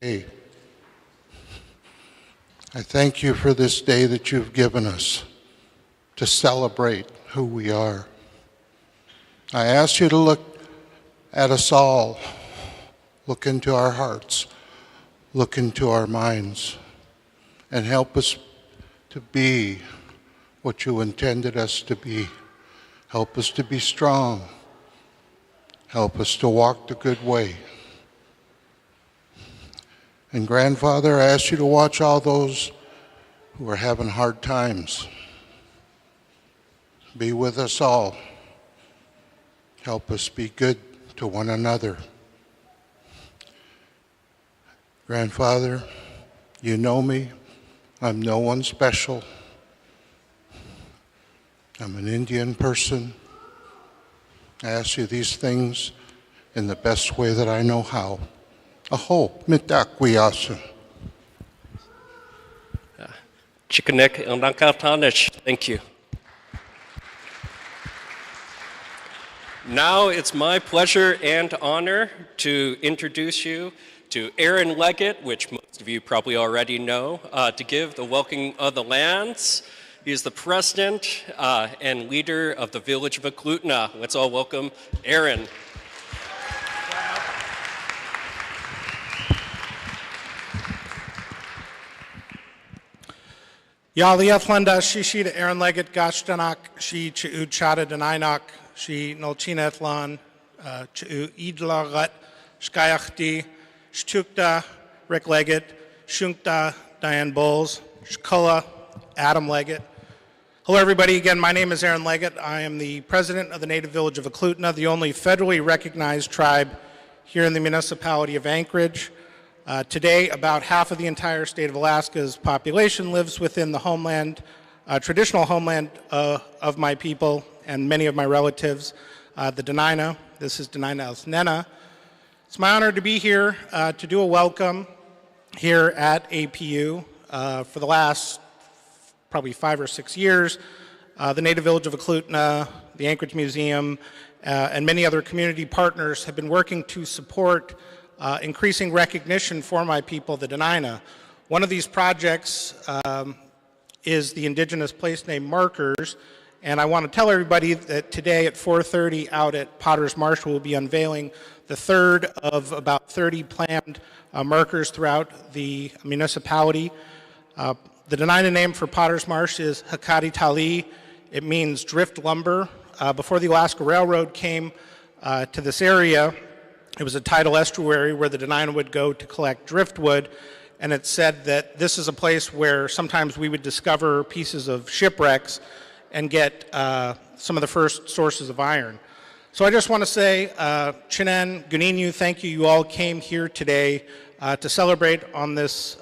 Hey, I thank you for this day that you've given us to celebrate who we are. I ask you to look at us all, look into our hearts, look into our minds, and help us to be what you intended us to be. Help us to be strong. Help us to walk the good way. And Grandfather, I ask you to watch all those who are having hard times. Be with us all. Help us be good to one another. Grandfather, you know me. I'm no one special. I'm an Indian person. I ask you these things in the best way that I know how. Aho, mitakwiyasu. Chikanek Anakatanish, thank you. Now it's my pleasure and honor to introduce you to Aaron Leggett, which most of you probably already know, to give the Welcoming of the Lands. He is the president and leader of the village of Eklutna. Let's all welcome Aaron. Yali Ethlanda, Shishida Aaron Leggett, Gashtanak, Shi Chu Chada Denainak, Shi Nolchina Ethlan, Chu Idlagat, Skayachti, Shtukta, Rick Leggett, Shunkta, Diane Bowles, Shkula, Adam Leggett. Hello everybody, again my name is Aaron Leggett. I am the president of the native village of Eklutna, the only federally recognized tribe here in the municipality of Anchorage. Today, about half of the entire state of Alaska's population lives within the homeland, traditional homeland of my people and many of my relatives, the Dena'ina. This is Dena'ina Elthnena. It's my honor to be here to do a welcome here at APU. For the last probably 5 or 6 years, the native village of Eklutna, the Anchorage Museum, and many other community partners have been working to support increasing recognition for my people, the Dena'ina. One of these projects is the Indigenous Place Name Markers, and I want to tell everybody that today at 4:30 out at Potter's Marsh we'll be unveiling the third of about 30 planned markers throughout the municipality. The Dena'ina name for Potter's Marsh is Hakati Tali. It means drift lumber. Before the Alaska Railroad came to this area, it was a tidal estuary where the Dena'ina would go to collect driftwood, and it said that this is a place where sometimes we would discover pieces of shipwrecks and get some of the first sources of iron. So I just want to say, Chinen, Guninu, thank you. You all came here today to celebrate on this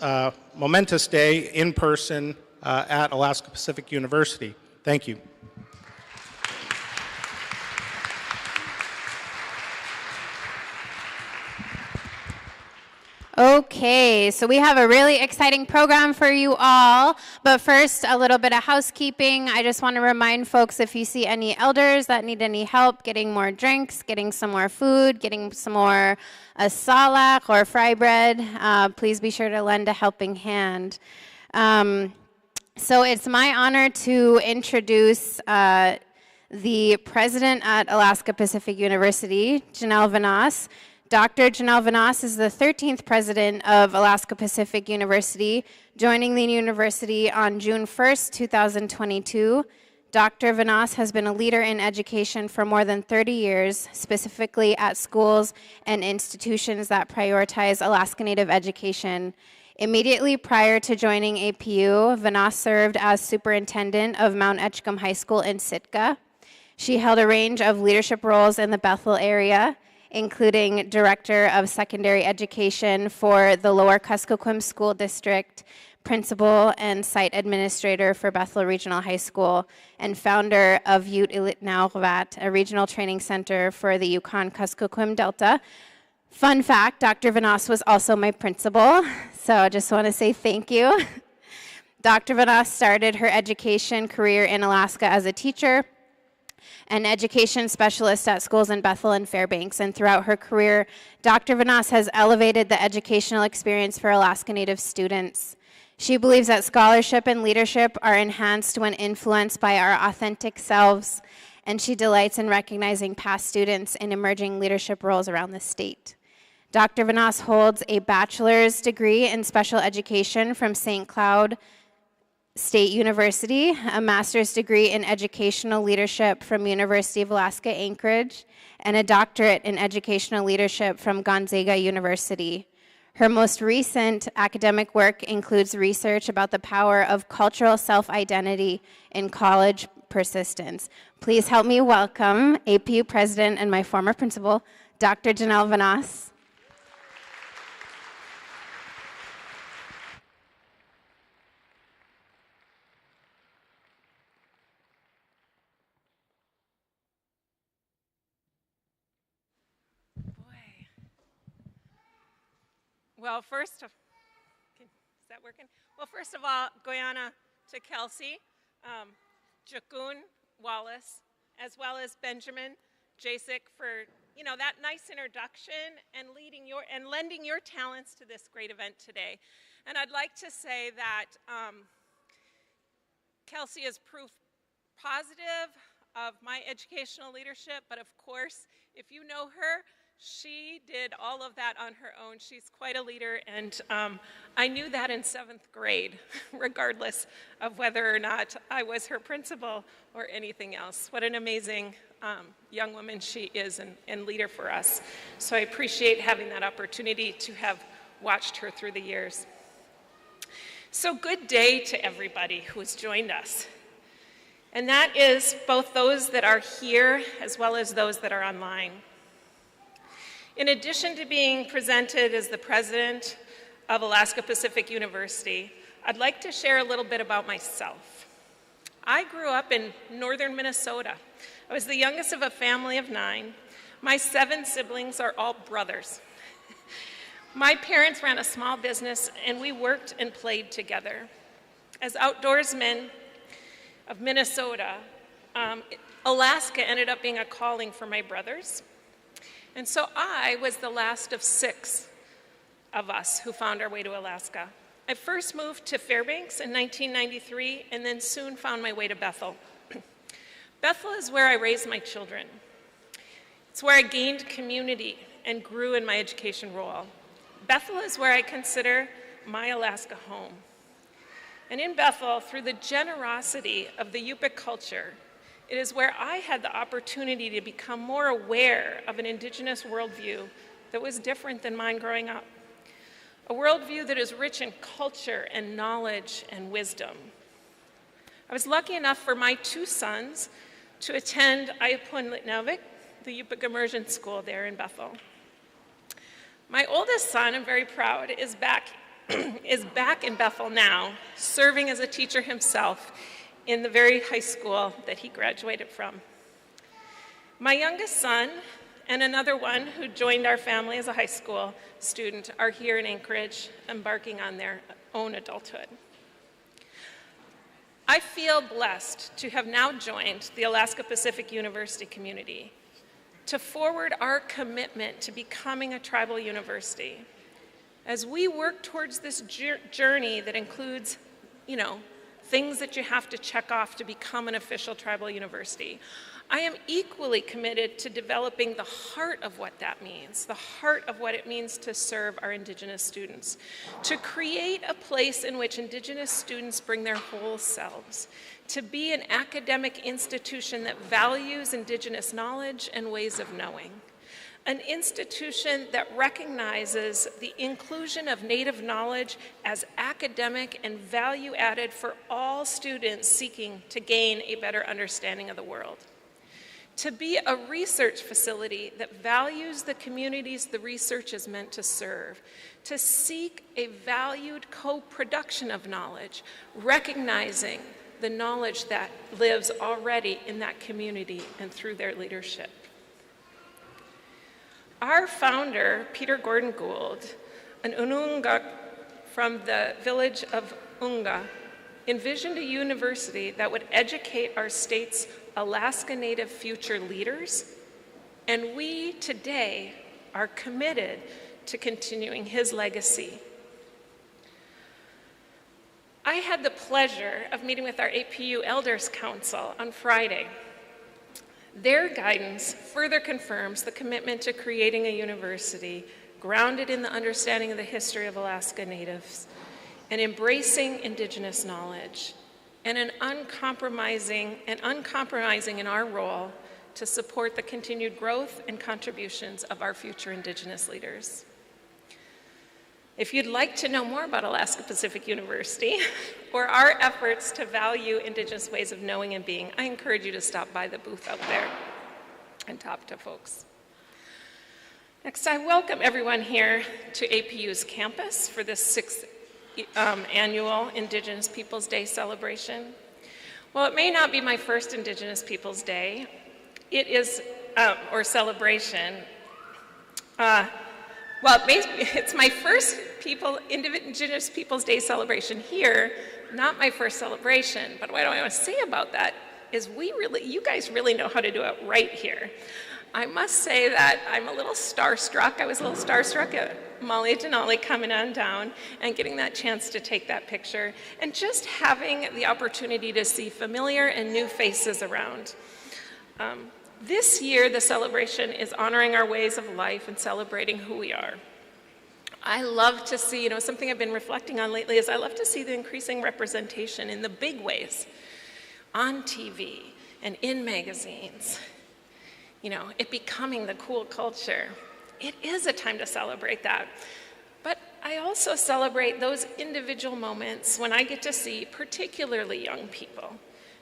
momentous day in person at Alaska Pacific University. Thank you. Okay, so we have a really exciting program for you all, but first a little bit of housekeeping. I just want to remind folks, if you see any elders that need any help getting more drinks, getting some more food, getting some more salak or fry bread, please be sure to lend a helping hand. So it's my honor to introduce the president at Alaska Pacific University, Janelle Vanasse. Dr. Janelle Vanasse is the 13th president of Alaska Pacific University, joining the university on June 1st, 2022. Dr. Vanasse has been a leader in education for more than 30 years, specifically at schools and institutions that prioritize Alaska Native education. Immediately prior to joining APU, Vanasse served as superintendent of Mount Edgecombe High School in Sitka. She held a range of leadership roles in the Bethel area, including Director of Secondary Education for the Lower Kuskokwim School District, Principal and Site Administrator for Bethel Regional High School, and founder of Ute Ilitnaulvat, a regional training center for the Yukon-Kuskokwim Delta. Fun fact, Dr. Vanasse was also my principal, so I just want to say thank you. Dr. Vanasse started her education career in Alaska as a teacher. an education specialist at schools in Bethel and Fairbanks. And throughout her career, Dr. Vanasse has elevated the educational experience for Alaska Native students. She believes that scholarship and leadership are enhanced when influenced by our authentic selves, and she delights in recognizing past students in emerging leadership roles around the state. Dr. Vanasse holds a bachelor's degree in special education from St. Cloud State University, a master's degree in educational leadership from University of Alaska Anchorage, and a doctorate in educational leadership from Gonzaga University. Her most recent academic work includes research about the power of cultural self-identity in college persistence. Please help me welcome APU President and my former principal, Dr. Janelle Vanasse. Well, is that working? Well, first of all, Goyana to Kelsey, Jakun Wallace, as well as Benjamin Jasek for that nice introduction and lending your talents to this great event today. And I'd like to say that Kelsey is proof positive of my educational leadership, but of course, if you know her, she did all of that on her own. She's quite a leader, and I knew that in 7th grade, regardless of whether or not I was her principal or anything else. What an amazing young woman she is and leader for us. So I appreciate having that opportunity to have watched her through the years. So good day to everybody who has joined us. And that is both those that are here as well as those that are online. In addition to being presented as the president of Alaska Pacific University, I'd like to share a little bit about myself. I grew up in northern Minnesota. I was the youngest of a family of 9. My 7 siblings are all brothers. My parents ran a small business, and we worked and played together. As outdoorsmen of Minnesota, Alaska ended up being a calling for my brothers. And so I was the last of 6 of us who found our way to Alaska. I first moved to Fairbanks in 1993 and then soon found my way to Bethel. Bethel is where I raised my children. It's where I gained community and grew in my education role. Bethel is where I consider my Alaska home. And in Bethel, through the generosity of the Yupik culture, it is where I had the opportunity to become more aware of an indigenous worldview that was different than mine growing up. A worldview that is rich in culture and knowledge and wisdom. I was lucky enough for my 2 sons to attend Ayapun Litnavik, the Yupik immersion school there in Bethel. My oldest son, I'm very proud, is back in Bethel now, serving as a teacher himself in the very high school that he graduated from. My youngest son and another one who joined our family as a high school student are here in Anchorage, embarking on their own adulthood. I feel blessed to have now joined the Alaska Pacific University community to forward our commitment to becoming a tribal university. As we work towards this journey that includes, things that you have to check off to become an official tribal university, I am equally committed to developing the heart of what that means, the heart of what it means to serve our Indigenous students, to create a place in which Indigenous students bring their whole selves, to be an academic institution that values Indigenous knowledge and ways of knowing. An institution that recognizes the inclusion of Native knowledge as academic and value added for all students seeking to gain a better understanding of the world. To be a research facility that values the communities the research is meant to serve. To seek a valued co-production of knowledge, recognizing the knowledge that lives already in that community and through their leadership. Our founder, Peter Gordon Gould, an Ununga from the village of Unga, envisioned a university that would educate our state's Alaska Native future leaders, and we today are committed to continuing his legacy. I had the pleasure of meeting with our APU Elders Council on Friday. Their guidance further confirms the commitment to creating a university grounded in the understanding of the history of Alaska Natives and embracing Indigenous knowledge, and uncompromising in our role to support the continued growth and contributions of our future Indigenous leaders. If you'd like to know more about Alaska Pacific University or our efforts to value Indigenous ways of knowing and being, I encourage you to stop by the booth out there and talk to folks. Next, I welcome everyone here to APU's campus for this 6th annual Indigenous Peoples Day celebration. Well, it may not be my first Indigenous Peoples Day, it is, or celebration. It's my first Indigenous Peoples Day celebration here, not my first celebration, but what I want to say about that is you guys really know how to do it right here. I must say that I'm a little starstruck. I was a little starstruck at Molly Denali coming on down and getting that chance to take that picture, and just having the opportunity to see familiar and new faces around. This year, the celebration is honoring our ways of life and celebrating who we are. I love to see, something I've been reflecting on lately is I love to see the increasing representation in the big ways on TV and in magazines. It becoming the cool culture. It is a time to celebrate that. But I also celebrate those individual moments when I get to see particularly young people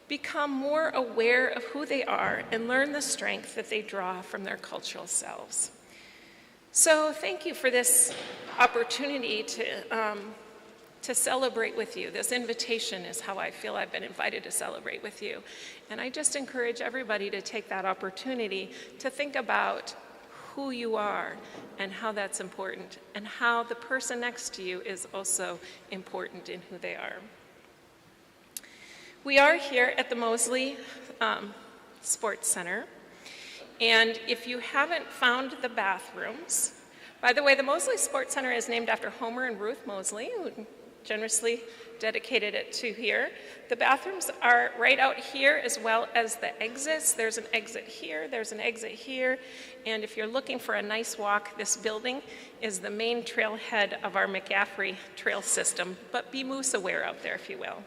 become more aware of who they are and learn the strength that they draw from their cultural selves. So thank you for this opportunity to celebrate with you. This invitation is how I feel I've been invited to celebrate with you. And I just encourage everybody to take that opportunity to think about who you are and how that's important, and how the person next to you is also important in who they are. We are here at the Mosley Sports Center, and if you haven't found the bathrooms, by the way, the Mosley Sports Center is named after Homer and Ruth Mosley, who generously dedicated it to here. The bathrooms are right out here, as well as the exits. There's an exit here, there's an exit here, and if you're looking for a nice walk, this building is the main trailhead of our McCaffrey trail system, but be moose aware out there, if you will.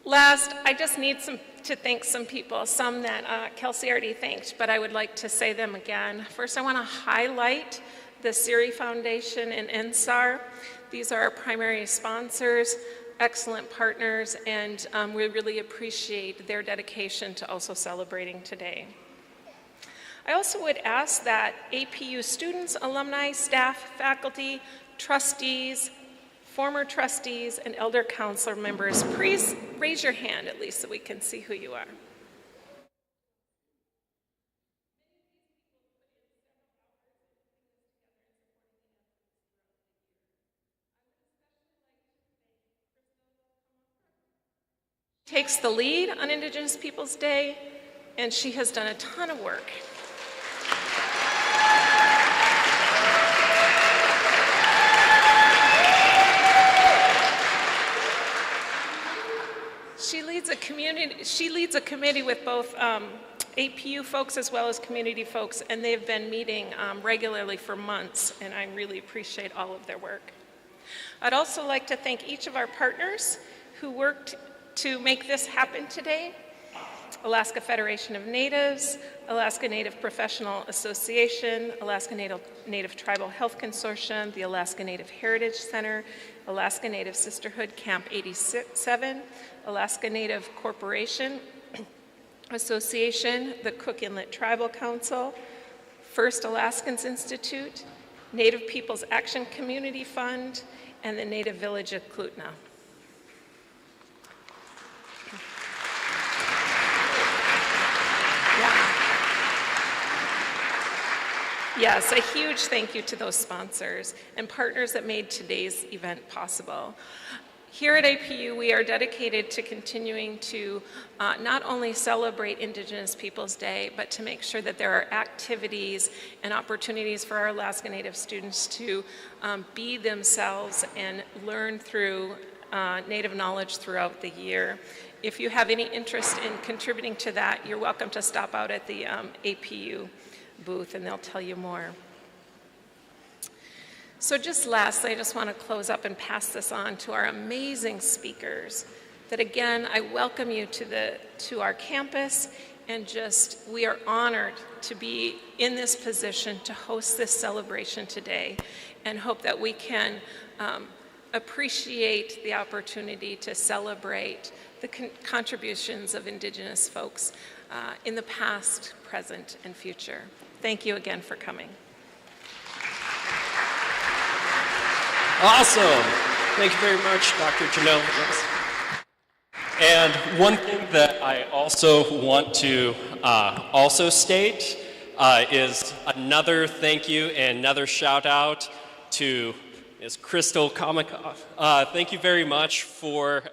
Last, I just need to thank some people, some that Kelsey already thanked, but I would like to say them again. First, I want to highlight the CIRI Foundation and NSAR. These are our primary sponsors, excellent partners, and we really appreciate their dedication to also celebrating today. I also would ask that APU students, alumni, staff, faculty, trustees, former trustees, and elder council members, please raise your hand at least so we can see who you are. Takes the lead on Indigenous Peoples Day, and she has done a ton of work. She leads a committee with both APU folks as well as community folks, and they've been meeting regularly for months, and I really appreciate all of their work. I'd also like to thank each of our partners who worked to make this happen today. Alaska Federation of Natives, Alaska Native Professional Association, Alaska Native Tribal Health Consortium, the Alaska Native Heritage Center, Alaska Native Sisterhood Camp 87, Alaska Native Corporation Association, the Cook Inlet Tribal Council, First Alaskans Institute, Native Peoples Action Community Fund, and the Native Village of Klutna. Yes, a huge thank you to those sponsors and partners that made today's event possible. Here at APU, we are dedicated to continuing to not only celebrate Indigenous Peoples Day, but to make sure that there are activities and opportunities for our Alaska Native students to be themselves and learn through Native knowledge throughout the year. If you have any interest in contributing to that, you're welcome to stop out at the APU booth and they'll tell you more. So just lastly, I just want to close up and pass this on to our amazing speakers. That again, I welcome you to our campus, and we are honored to be in this position to host this celebration today, and hope that we can appreciate the opportunity to celebrate the contributions of Indigenous folks in the past, present, and future. Thank you again for coming. Awesome. Thank you very much, Dr. Janelle Vinasse. And one thing that I also want to also state is another thank you and another shout out to Ms. Crystal Kamikoff. Thank you very much for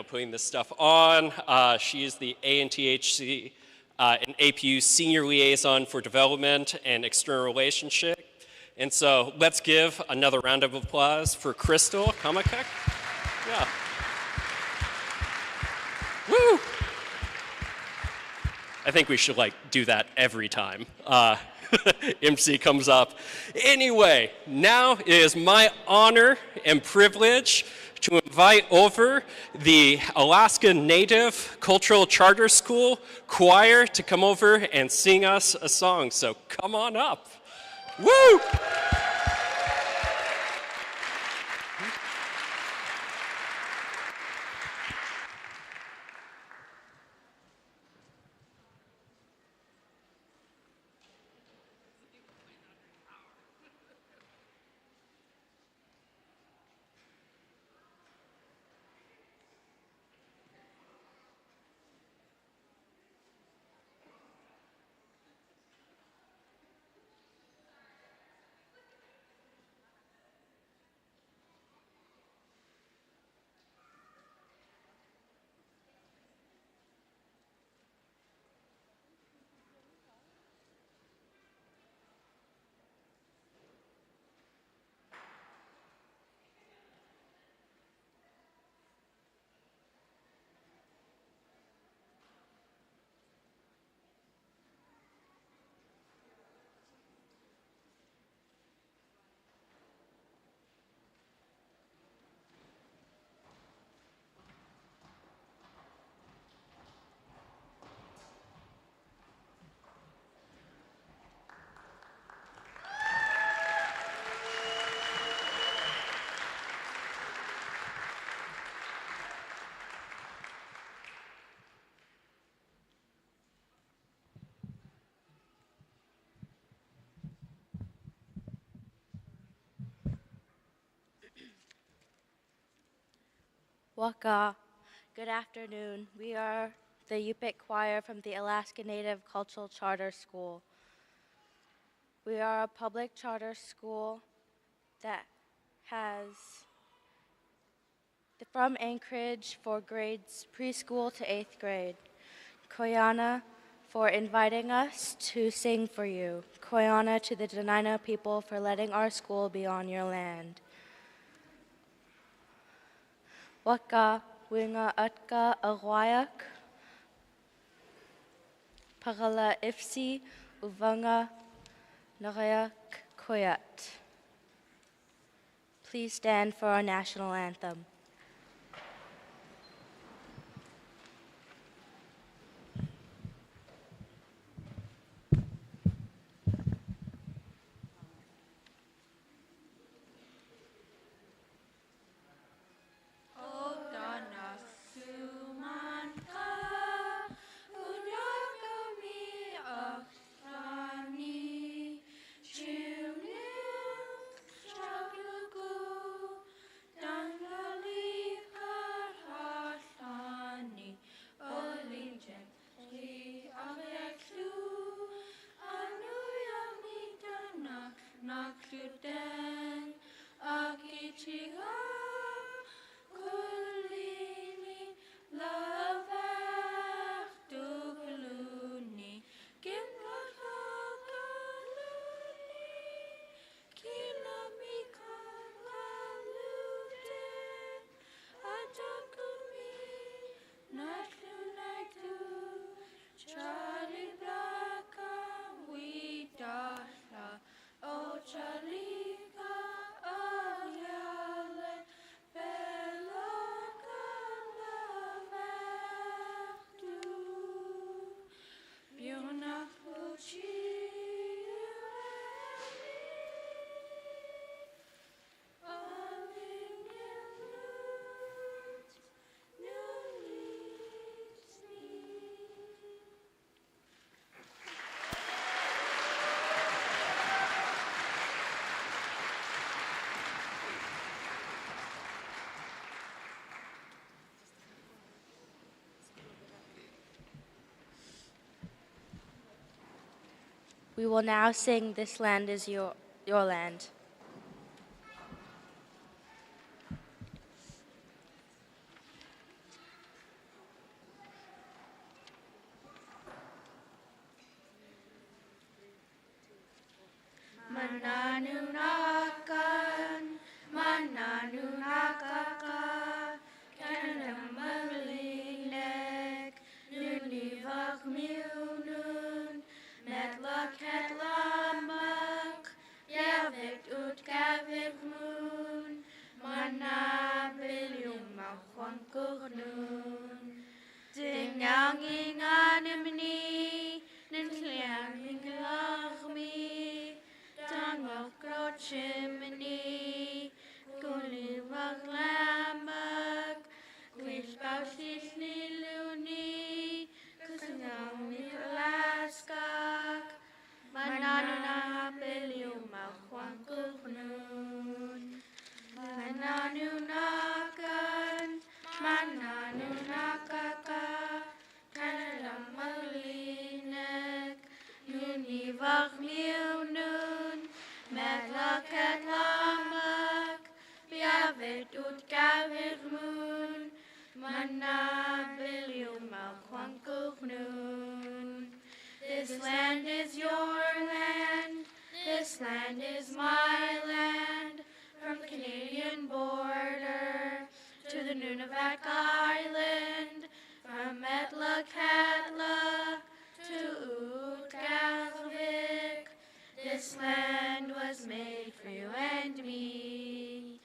putting this stuff on. She is the ANTHC and APU Senior Liaison for Development and External Relationship. And so let's give another round of applause for Crystal Kamikoff. Yeah. Woo! I think we should do that every time MC comes up. Anyway, now it is my honor and privilege to invite over the Alaska Native Cultural Charter School choir to come over and sing us a song. So come on up. Woo! Waka. Good afternoon. We are the Yupik Choir from the Alaska Native Cultural Charter School. We are a public charter school that has from Anchorage for grades preschool to 8th grade. Koyana for inviting us to sing for you. Koyana to the Dena'ina people for letting our school be on your land. Waka winga atka awayak, pagala ifsi uvanga nagayak koyat. Please stand for our national anthem. Danga We will now sing This Land is Your Land. Mananunakan, mananunakaka, kanamalinek, nunivak miunun, metlak hetlamak, yavik utkavik moon, manabilium malchonkuchnun. Dinyanginganimni, ninkliangminglachmi, Tangok chimney, Gulivak lambak, Glishbausis niluni, Kusangami laskak, Mananuna pelium malchwankuknun, Mananunakan, Mananunakaka, Kanalam malinek, Nunivak miunun, Medlaket lamak, Biavet utkavir moon, Manabilium malchwankuknun. This land is your land, this land is my land, from the Canadian border to the Nunivak Island, from Metlakatla to Utkalvik. This land was made for you and me.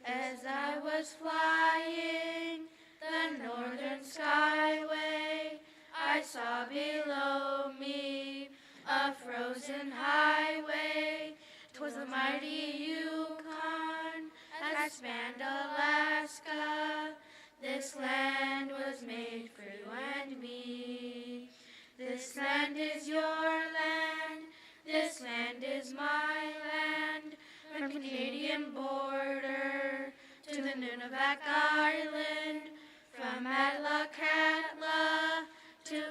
As I was flying the northern skyway, I saw below me a frozen highway. 'Twas the mighty Yukon that spanned Alaska. This land was made for you and me. This land is your land, this land is my land, from the Canadian border to the Nunivak Island, from Metlakatla to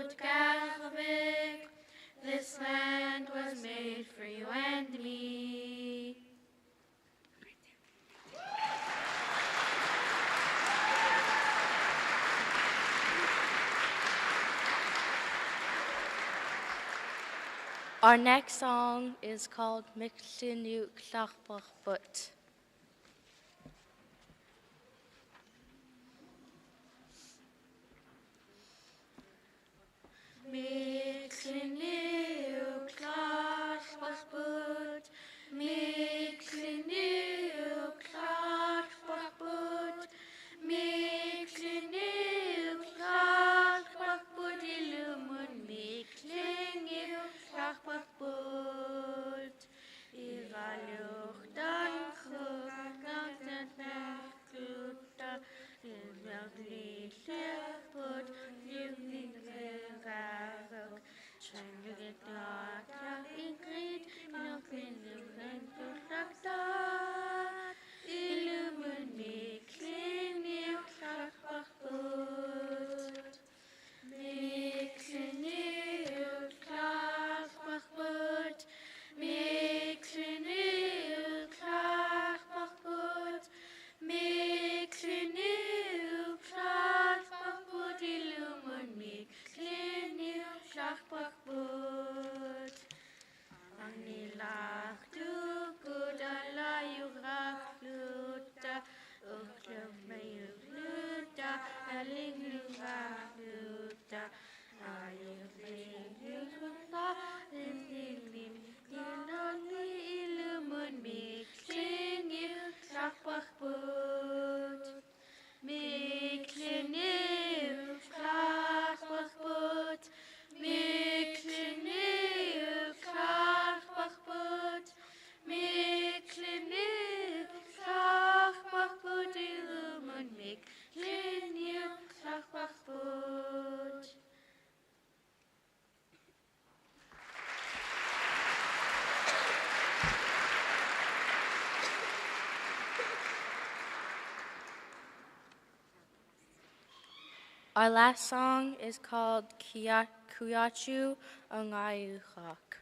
Utkalvik. This land was made for you and me. Our next song is called Mixinu Klachbachbut. Mixinu Klachbachbut, Mixinu Klachbachbut, Mixinu Klachbachbut, Illumun Mixinu Klachbachbut, Ivaluch Danchuk, Nachtnachtluta, Ilvagli Sheput, Living Changugetata, Ingrid, Nokinlukan Tutaktat, Illumun Mixinu Klachbachbut, Mixinu Klachbachbut, Mixinu Klachbachbut, Mixinu Klachbachbut, Illumun Mixinu Klachbachbut. Anilach du good alayurach luta, Uchlum mayur luta, Alinglurach luta, Ayurling luta, Lindling Ilonli Illumun Mixinu Klachbachbut, Mixinu Klachbachbut, Mixinu Klachbachbut, Mixinu Klachbachbut, Illumun Mixinu Klachbachbut. Our last song is called Kuyachu Angayuchak.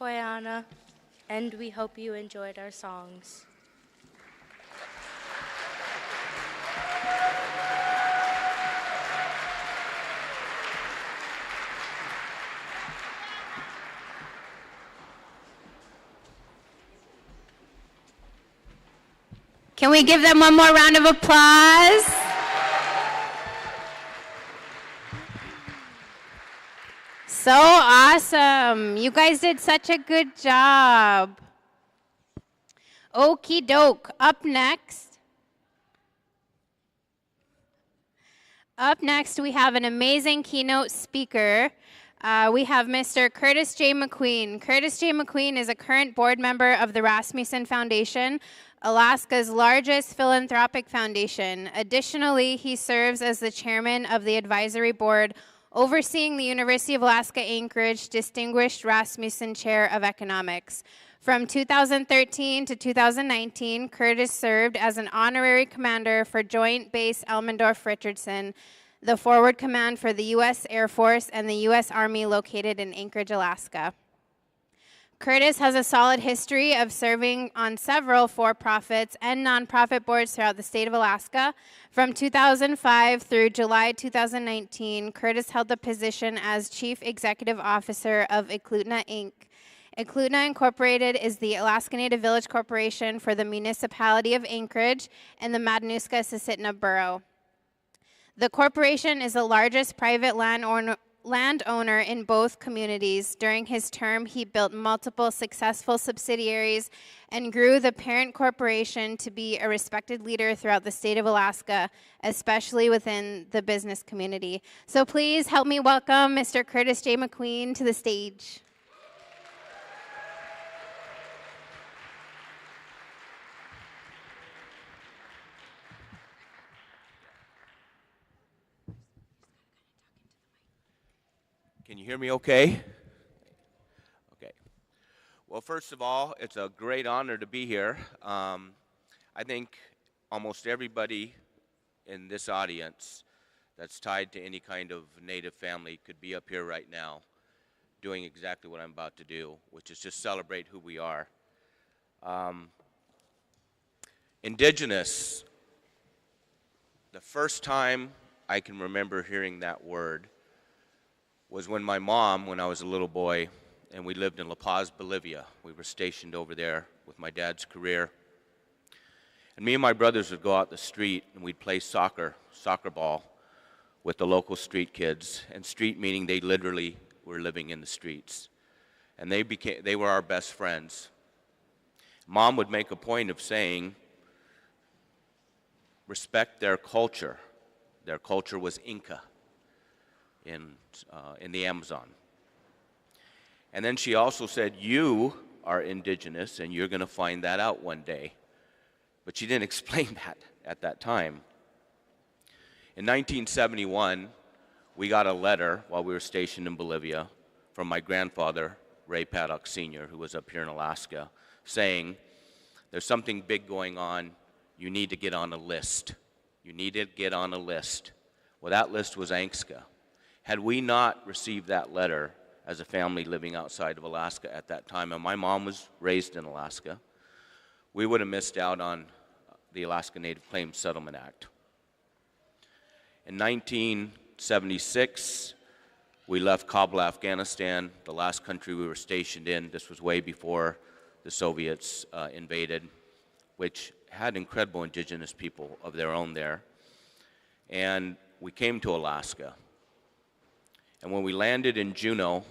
Koyana, and we hope you enjoyed our songs. Can we give them one more round of applause? So awesome. You guys did such a good job. Okie doke. Up next, we have an amazing keynote speaker. We have Mr. Curtis J. McQueen. Curtis J. McQueen is a current board member of the Rasmussen Foundation, Alaska's largest philanthropic foundation. Additionally, he serves as the chairman of the advisory board overseeing the University of Alaska Anchorage Distinguished Rasmussen Chair of Economics. From 2013 to 2019, Curtis served as an honorary commander for Joint Base Elmendorf-Richardson, the forward command for the U.S. Air Force and the U.S. Army located in Anchorage, Alaska. Curtis has a solid history of serving on several for-profits and nonprofit boards throughout the state of Alaska. From 2005 through July 2019, Curtis held the position as Chief Executive Officer of Eklutna, Inc. Eklutna Incorporated is the Alaska Native Village Corporation for the municipality of Anchorage and the Matanuska-Susitna Borough. The corporation is the largest private landowner in both communities. During his term, he built multiple successful subsidiaries and grew the parent corporation to be a respected leader throughout the state of Alaska, especially within the business community. So please help me welcome Mr. Curtis J. McQueen to the stage. Can you hear me okay? Okay. Well, first of all, it's a great honor to be here. I think almost everybody in this audience that's tied to any kind of Native family could be up here right now doing exactly what I'm about to do, which is just celebrate who we are. Indigenous, the first time I can remember hearing that word was when my mom, when I was a little boy, and we lived in La Paz, Bolivia. We were stationed over there with my dad's career. And me and my brothers would go out the street and we'd play soccer ball with the local street kids. And street meaning they literally were living in the streets. And they were our best friends. Mom would make a point of saying, respect their culture. Their culture was Inca in the Amazon. And then she also said, you are indigenous and you're going to find that out one day. But she didn't explain that at that time. In 1971, we got a letter while we were stationed in Bolivia from my grandfather, Ray Paddock Sr., who was up here in Alaska, saying, there's something big going on. You need to get on a list. You need to get on a list. Well, that list was ANCSCA. Had we not received that letter as a family living outside of Alaska at that time, and my mom was raised in Alaska, we would have missed out on the Alaska Native Claims Settlement Act. In 1976, we left Kabul, Afghanistan, the last country we were stationed in. This was way before the Soviets invaded, which had incredible indigenous people of their own there. And we came to Alaska. And when we landed in Juneau,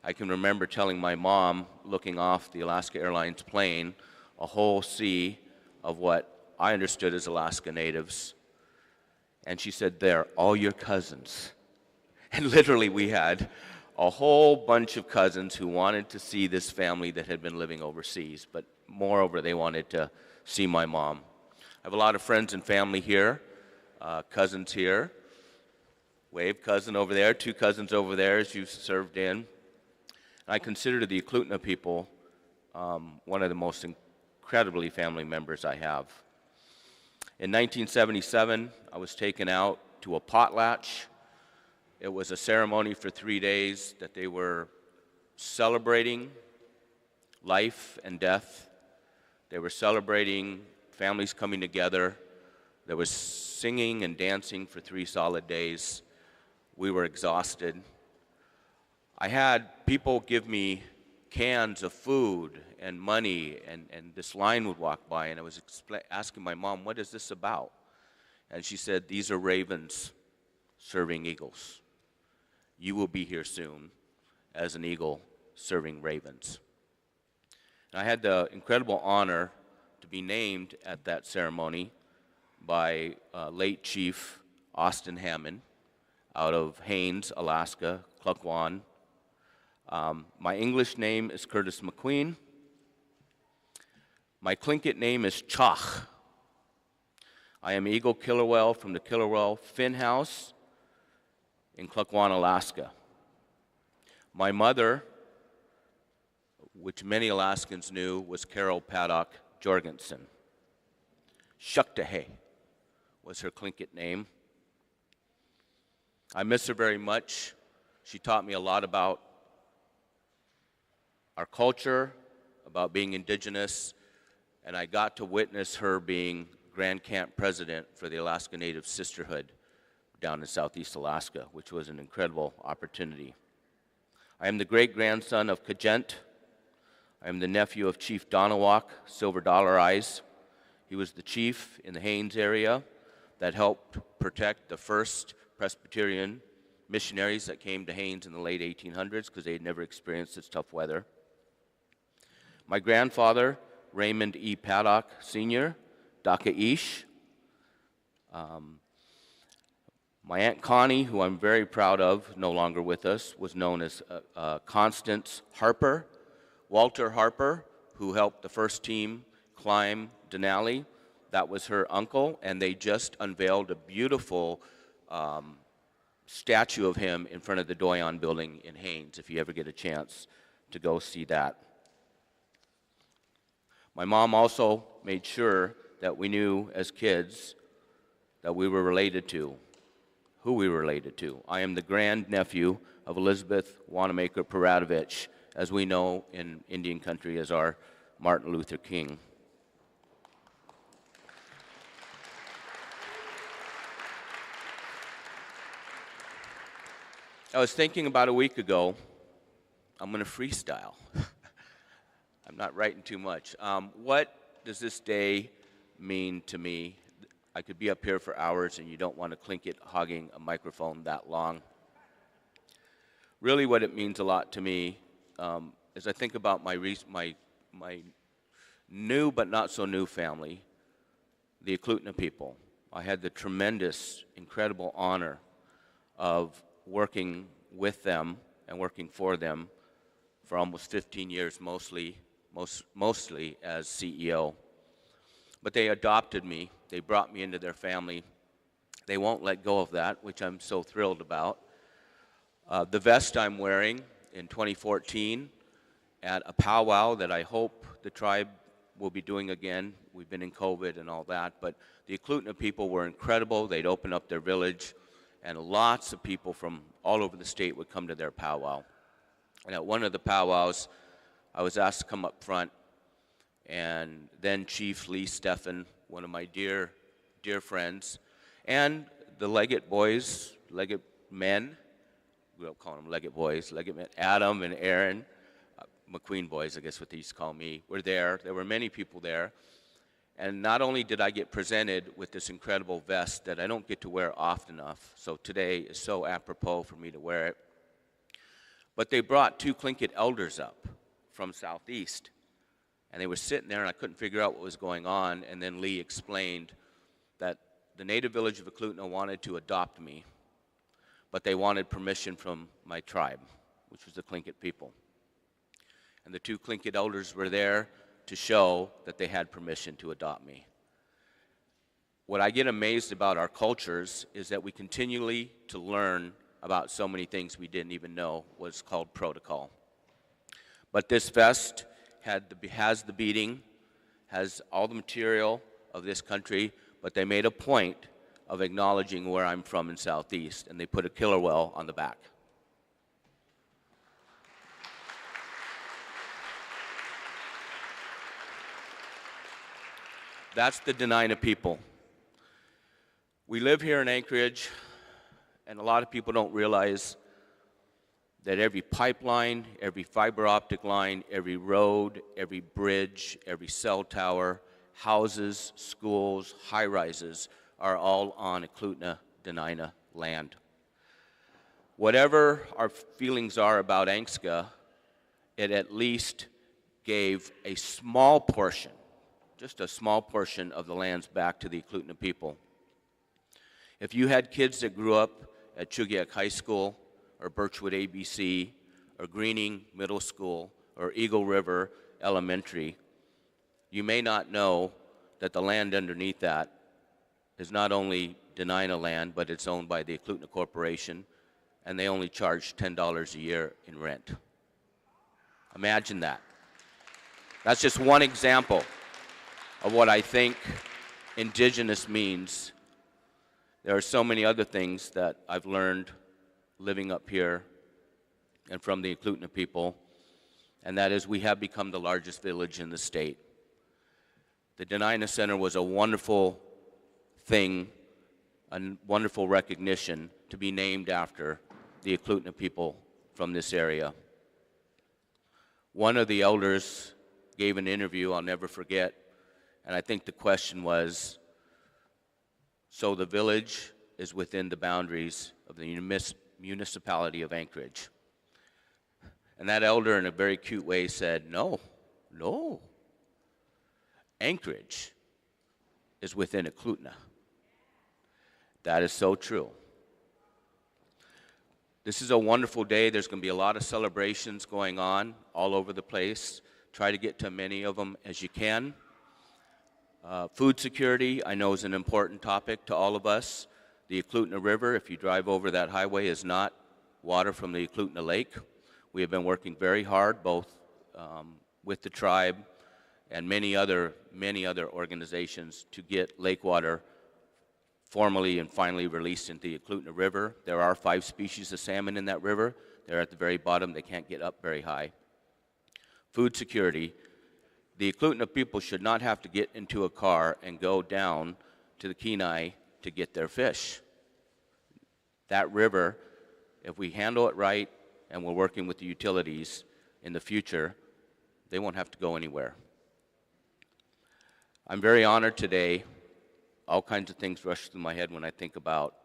I can remember telling my mom, looking off the Alaska Airlines plane, a whole sea of what I understood as Alaska Natives. And she said, they're all your cousins. And literally we had a whole bunch of cousins who wanted to see this family that had been living overseas, but moreover, they wanted to see my mom. I have a lot of friends and family here, cousins here. Wave, cousin over there, 2 cousins over there as you served in. And I consider the Eklutna people one of the most incredibly family members I have. In 1977, I was taken out to a potlatch. It was a ceremony for 3 days that they were celebrating life and death. They were celebrating families coming together. There was singing and dancing for 3 solid days. We were exhausted. I had people give me cans of food and money, and this line would walk by, and I was asking my mom, what is this about? And she said, these are ravens serving eagles. You will be here soon as an eagle serving ravens. And I had the incredible honor to be named at that ceremony by late Chief Austin Hammond out of Haines, Alaska, Klukwan. My English name is Curtis McQueen. My Tlingit name is Chach. I am Eagle Killer Whale from the Killer Whale Fin House in Klukwan, Alaska. My mother, which many Alaskans knew, was Carol Paddock Jorgensen. Shuktahe was her Tlingit name. I miss her very much. She taught me a lot about our culture, about being indigenous, and I got to witness her being Grand Camp President for the Alaska Native Sisterhood down in Southeast Alaska, which was an incredible opportunity. I am the great-grandson of Kajent. I am the nephew of Chief Donawak, Silver Dollar Eyes. He was the chief in the Haines area that helped protect the first Presbyterian missionaries that came to Haines in the late 1800s because they had never experienced such tough weather. My grandfather, Raymond E. Paddock Sr., Daka Ish. My Aunt Connie, who I'm very proud of, no longer with us, was known as Constance Harper. Walter Harper, who helped the first team climb Denali, that was her uncle, and they just unveiled a beautiful statue of him in front of the Doyon building in Haines, if you ever get a chance to go see that. My mom also made sure that we knew as kids that we were related to who we were related to. I am the grandnephew of Elizabeth Wanamaker Peradovich, as we know in Indian country as our Martin Luther King. I was thinking about a week ago, I'm going to freestyle. I'm not writing too much. What does this day mean to me? I could be up here for hours and you don't want to clink it hogging a microphone that long. Really what it means a lot to me as I think about my new but not so new family, the Eklutna people. I had the tremendous, incredible honor of working with them and working for them for almost 15 years, mostly as CEO. But they adopted me. They brought me into their family. They won't let go of that, which I'm so thrilled about. The vest I'm wearing in 2014 at a powwow that I hope the tribe will be doing again. We've been in COVID and all that, but the Eklutna people were incredible. They'd open up their village, and lots of people from all over the state would come to their powwow. And at one of the powwows, I was asked to come up front, and then Chief Lee Steffen, one of my dear friends, and the Leggett boys, Leggett men, we don't call them Leggett boys, Leggett men, Adam and Aaron, McQueen boys, I guess what they used to call me, were there. There were many people there. And not only did I get presented with this incredible vest that I don't get to wear often enough, so today is so apropos for me to wear it, but they brought two Tlingit elders up from Southeast. And they were sitting there, and I couldn't figure out what was going on. And then Lee explained that the native village of Eklutna wanted to adopt me, but they wanted permission from my tribe, which was the Tlingit people. And the two Tlingit elders were there to show that they had permission to adopt me. What I get amazed about our cultures is that we continually to learn about so many things we didn't even know was called protocol. But this vest has the beading, has all the material of this country, but they made a point of acknowledging where I'm from in Southeast, and they put a killer well on the back. That's the Dena'ina people. We live here in Anchorage, and a lot of people don't realize that every pipeline, every fiber optic line, every road, every bridge, every cell tower, houses, schools, high-rises are all on Eklutna Dena'ina land. Whatever our feelings are about Angska, it at least gave a small portion, just a small portion of the lands back to the Eklutna people. If you had kids that grew up at Chugiak High School, or Birchwood ABC, or Greening Middle School, or Eagle River Elementary, you may not know that the land underneath that is not only Dena'ina land, but it's owned by the Eklutna Corporation, and they only charge $10 a year in rent. Imagine that. That's just one example of what I think indigenous means. There are so many other things that I've learned living up here and from the Eklutna people, and that is we have become the largest village in the state. The Dena'ina Center was a wonderful thing, a wonderful recognition to be named after the Eklutna people from this area. One of the elders gave an interview I'll never forget, and I think the question was, so the village is within the boundaries of the municipality of Anchorage. And that elder in a very cute way said, no. Anchorage is within Eklutna. That is so true. This is a wonderful day. There's going to be a lot of celebrations going on all over the place. Try to get to many of them as you can. Food security, I know, is an important topic to all of us. The Eklutna River, if you drive over that highway, is not water from the Eklutna Lake. We have been working very hard, both with the tribe and many other organizations, to get lake water formally and finally released into the Eklutna River. There are 5 species of salmon in that river. They're at the very bottom. They can't get up very high. Food security. The Eklutna people should not have to get into a car and go down to the Kenai to get their fish. That river, if we handle it right and we're working with the utilities in the future, they won't have to go anywhere. I'm very honored today. All kinds of things rush through my head when I think about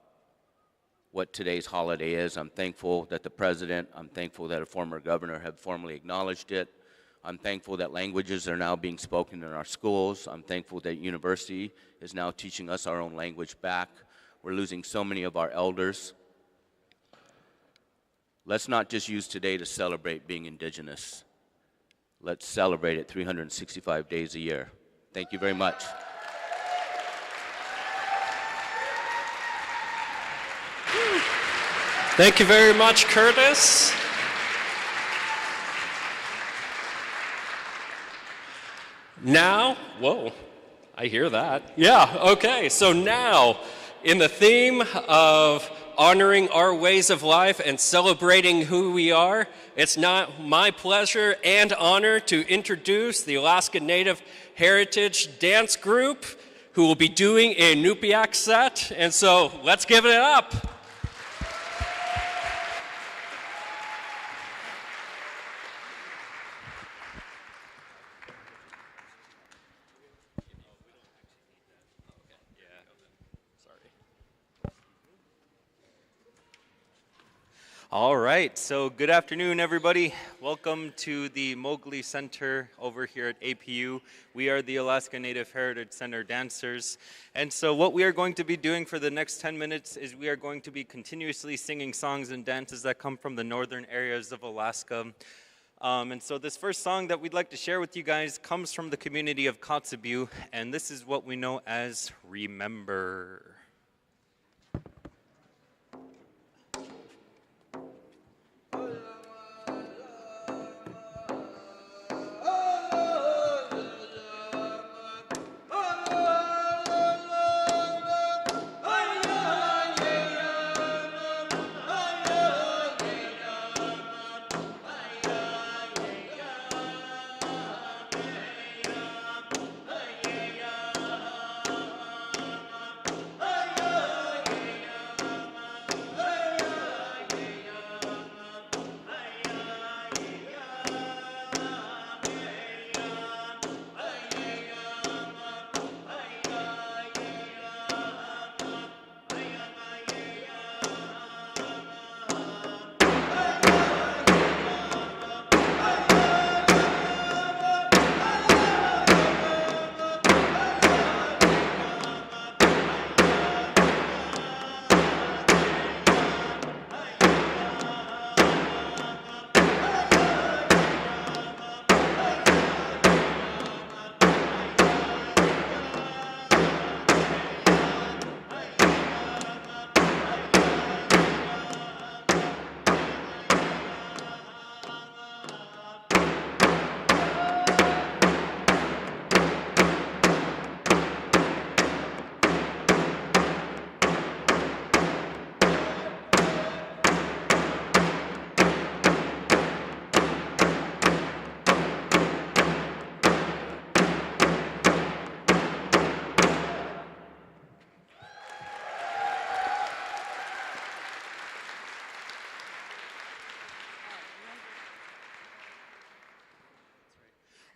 what today's holiday is. I'm thankful that the president, I'm thankful that a former governor have formally acknowledged it. I'm thankful that languages are now being spoken in our schools. I'm thankful that university is now teaching us our own language back. We're losing so many of our elders. Let's not just use today to celebrate being Indigenous. Let's celebrate it 365 days a year. Thank you very much. Thank you very much, Curtis. Now, whoa, I hear that. Yeah, okay, so now, in the theme of honoring our ways of life and celebrating who we are, it's now my pleasure and honor to introduce the Alaska Native Heritage Dance Group, who will be doing a Nupiaq set, and so let's give it up. All right, so good afternoon, everybody. Welcome to the Mowgli Center over here at APU. We are the Alaska Native Heritage Center dancers. And so what we are going to be doing for the next 10 minutes is we are going to be continuously singing songs and dances that come from the northern areas of Alaska. And so this first song that we'd like to share with you guys comes from the community of Kotzebue, and this is what we know as Remember.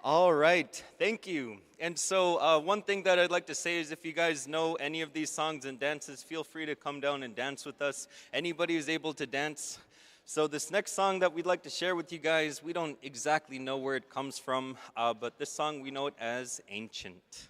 All right, thank you. And so one thing that I'd like to say is if you guys know any of these songs and dances, feel free to come down and dance with us. Anybody who's able to dance. So this next song that we'd like to share with you guys, we don't exactly know where it comes from, but this song we know it as Ancient.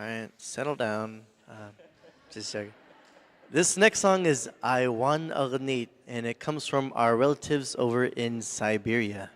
right, settle down. Just joking. This next song is I Wan Agnit, and it comes from our relatives over in Siberia.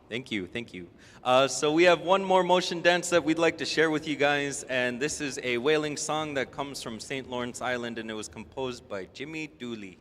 Thank you, thank you. So we have one more motion dance that we'd like to share with you guys, and this is a wailing song that comes from St. Lawrence Island, and it was composed by Jimmy Dooley.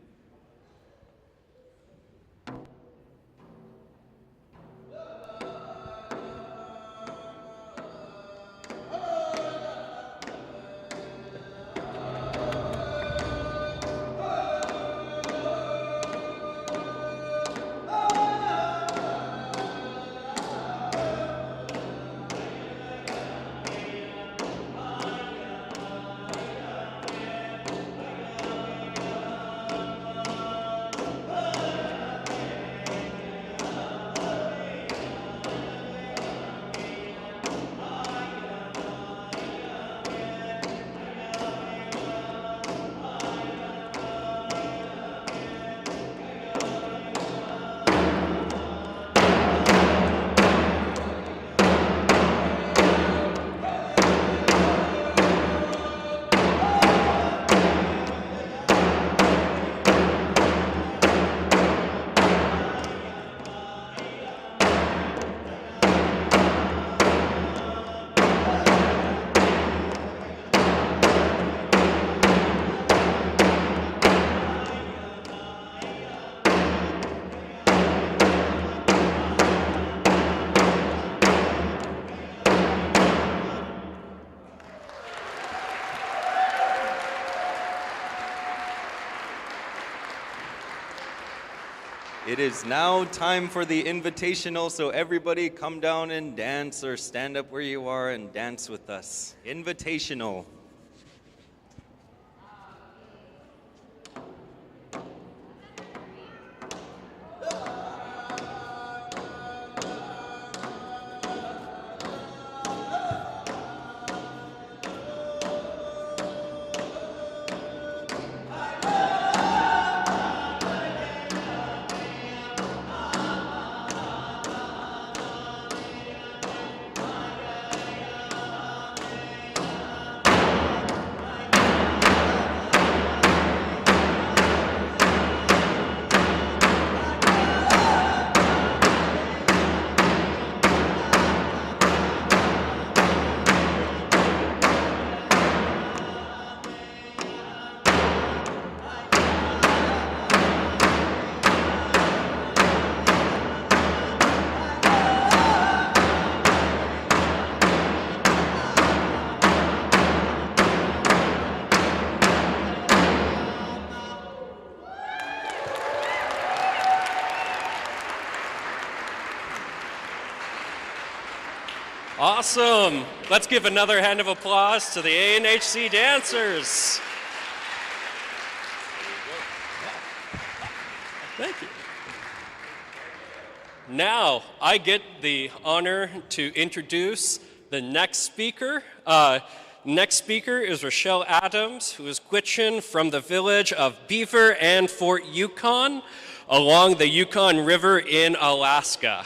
It is now time for the invitational, so everybody come down and dance or stand up where you are and dance with us. Invitational. Awesome. Let's give another hand of applause to the ANHC dancers. Thank you. Now, I get the honor to introduce the next speaker. Next speaker is Rochelle Adams, who is Gwich'in from the village of Beaver and Fort Yukon along the Yukon River in Alaska.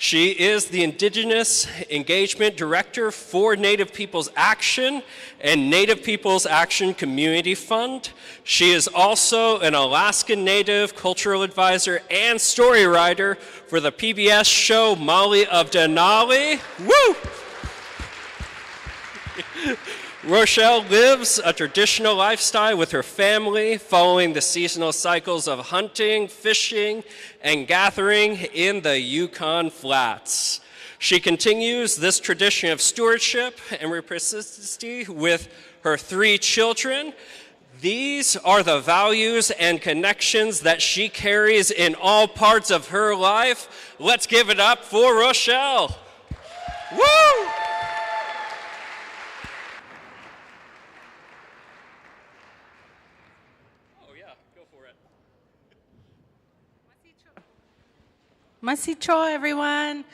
She is the Indigenous Engagement Director for Native Peoples Action and Native Peoples Action Community Fund. She is also an Alaskan Native Cultural Advisor and story writer for the PBS show Molly of Denali. Woo! Rochelle lives a traditional lifestyle with her family, following the seasonal cycles of hunting, fishing, and gathering in the Yukon Flats. She continues this tradition of stewardship and reciprocity with her 3 children. These are the values and connections that she carries in all parts of her life. Let's give it up for Rochelle. Woo! Masicho, everyone.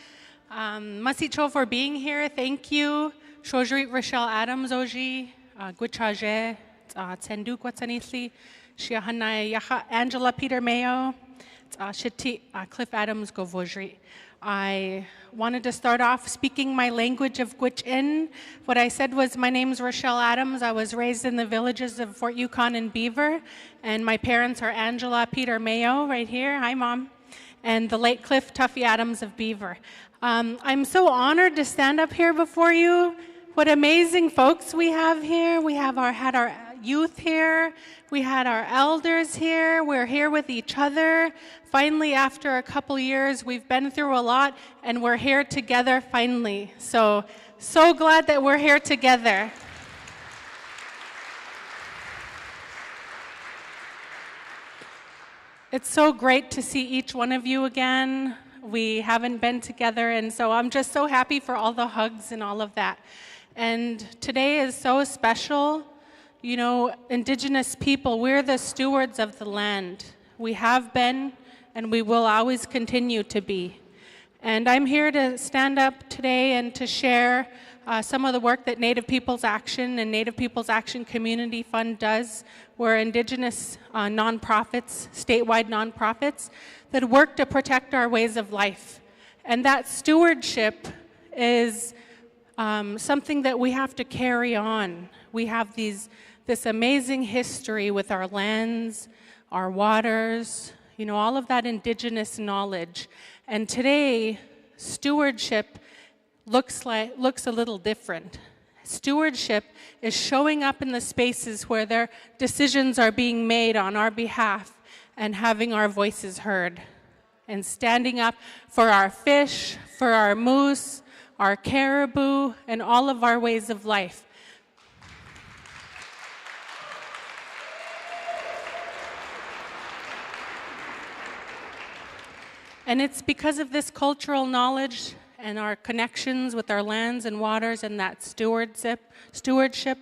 Masicho for being here. Thank you. Shojrit Rochelle Adams Oji, Gwichaje, Tsenduk Watsanithli, Shiahanai Yaha, Angela Peter Mayo, Shiti Cliff Adams Govojri. I wanted to start off speaking my language of Gwich'in. What I said was, my name's Rochelle Adams. I was raised in the villages of Fort Yukon and Beaver, and my parents are Angela Peter Mayo, right here. Hi, Mom. And the late Cliff Tuffy Adams of Beaver. I'm so honored to stand up here before you. What amazing folks we have here. We have had our youth here. We had our elders here. We're here with each other. Finally, after a couple years, we've been through a lot, and we're here together finally. So glad that we're here together. It's so great to see each one of you again. We haven't been together, and so I'm just so happy for all the hugs and all of that. And today is so special. You know, Indigenous people, we're the stewards of the land. We have been, and we will always continue to be. And I'm here to stand up today and to share some of the work that Native Peoples Action and Native Peoples Action Community Fund does. We're Indigenous nonprofits, statewide nonprofits, that work to protect our ways of life. And that stewardship is something that we have to carry on. We have this amazing history with our lands, our waters, you know, all of that Indigenous knowledge. And today, stewardship looks a little different. Stewardship is showing up in the spaces where their decisions are being made on our behalf and having our voices heard. And standing up for our fish, for our moose, our caribou, and all of our ways of life. And it's because of this cultural knowledge and our connections with our lands and waters and that stewardship,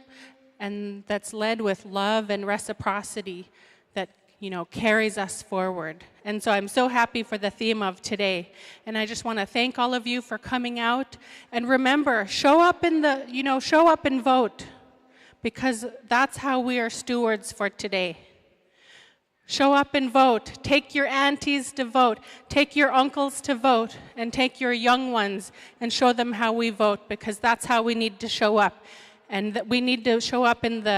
and that's led with love and reciprocity that, you know, carries us forward. And so I'm so happy for the theme of today. And I just want to thank all of you for coming out. And remember, show up and vote, because that's how we are stewards for today. Show up and vote. Take your aunties to vote. Take your uncles to vote. And take your young ones and show them how we vote, because that's how we need to show up. And that we need to show up and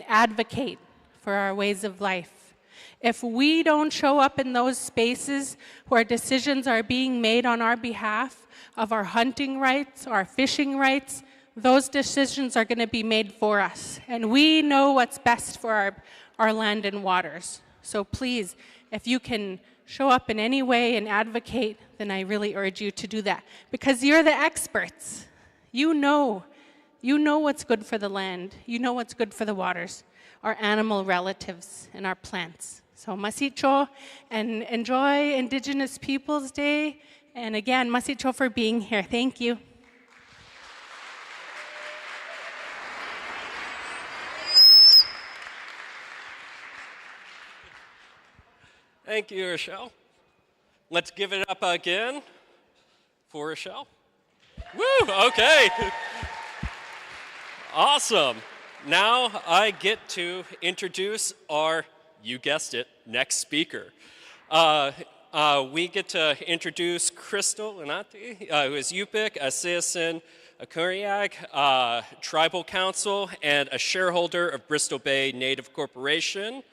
advocate for our ways of life. If we don't show up in those spaces where decisions are being made on our behalf of our hunting rights, our fishing rights, those decisions are going to be made for us. And we know what's best for our land and waters. So please, if you can show up in any way and advocate, then I really urge you to do that. Because you're the experts. You know what's good for the land. You know what's good for the waters, our animal relatives, and our plants. So masicho, and enjoy Indigenous Peoples Day. And again, masicho for being here. Thank you. Thank you, Rochelle. Let's give it up again for Rochelle. Woo, okay. Awesome. Now I get to introduce our, you guessed it, next speaker. We get to introduce Crystal Lenati, who is Yupik, a citizen of Kuriak, Tribal Council, and a shareholder of Bristol Bay Native Corporation.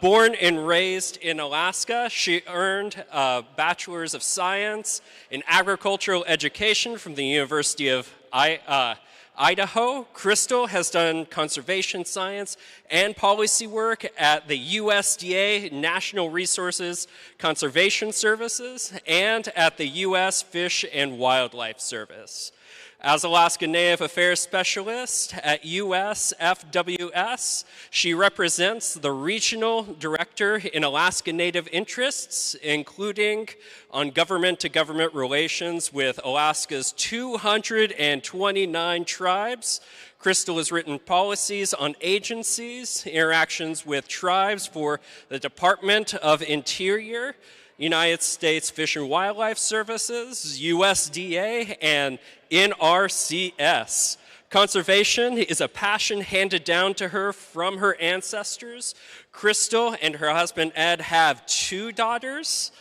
Born and raised in Alaska, she earned a Bachelor's of Science in Agricultural Education from the University of Idaho. Crystal has done conservation science and policy work at the USDA National Resources Conservation Services and at the U.S. Fish and Wildlife Service. As Alaska Native Affairs Specialist at USFWS, she represents the Regional Director in Alaska Native Interests, including on government-to-government relations with Alaska's 229 tribes. Crystal has written policies on agencies, interactions with tribes for the Department of Interior, United States Fish and Wildlife Services, USDA, and NRCS. Conservation is a passion handed down to her from her ancestors. Crystal and her husband Ed have 2 daughters,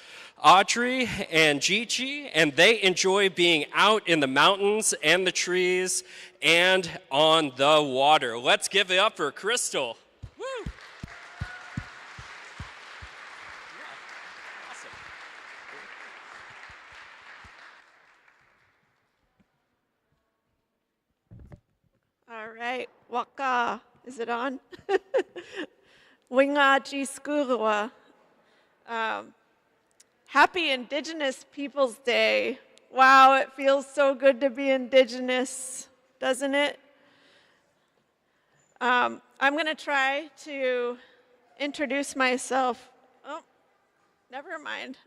Audrey and Gigi, and they enjoy being out in the mountains and the trees and on the water. Let's give it up for Crystal. Woo! All right, waka, is it on? Winga Jiskurua. Happy Indigenous Peoples Day. Wow, it feels so good to be Indigenous, doesn't it? I'm going to try to introduce myself. Oh, never mind.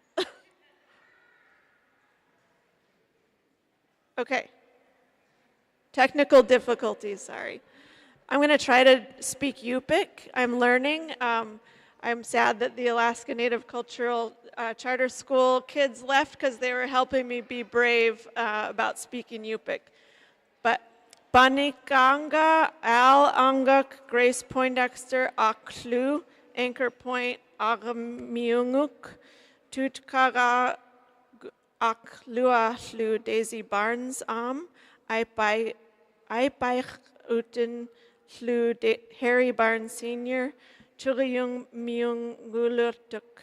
Okay. Technical difficulties, sorry. I'm going to try to speak Yupik. I'm learning. I'm sad that the Alaska Native Cultural Charter School kids left because they were helping me be brave about speaking Yupik. But Banikanga, Al Angak, Grace Poindexter, Aklu, Anchor Point, Agamiunguk, Tutkara, Akluahlu, Daisy Barnes, Aipaich Uten Hlu Harry Barnes Sr., Churiyung Myung Gulutuk.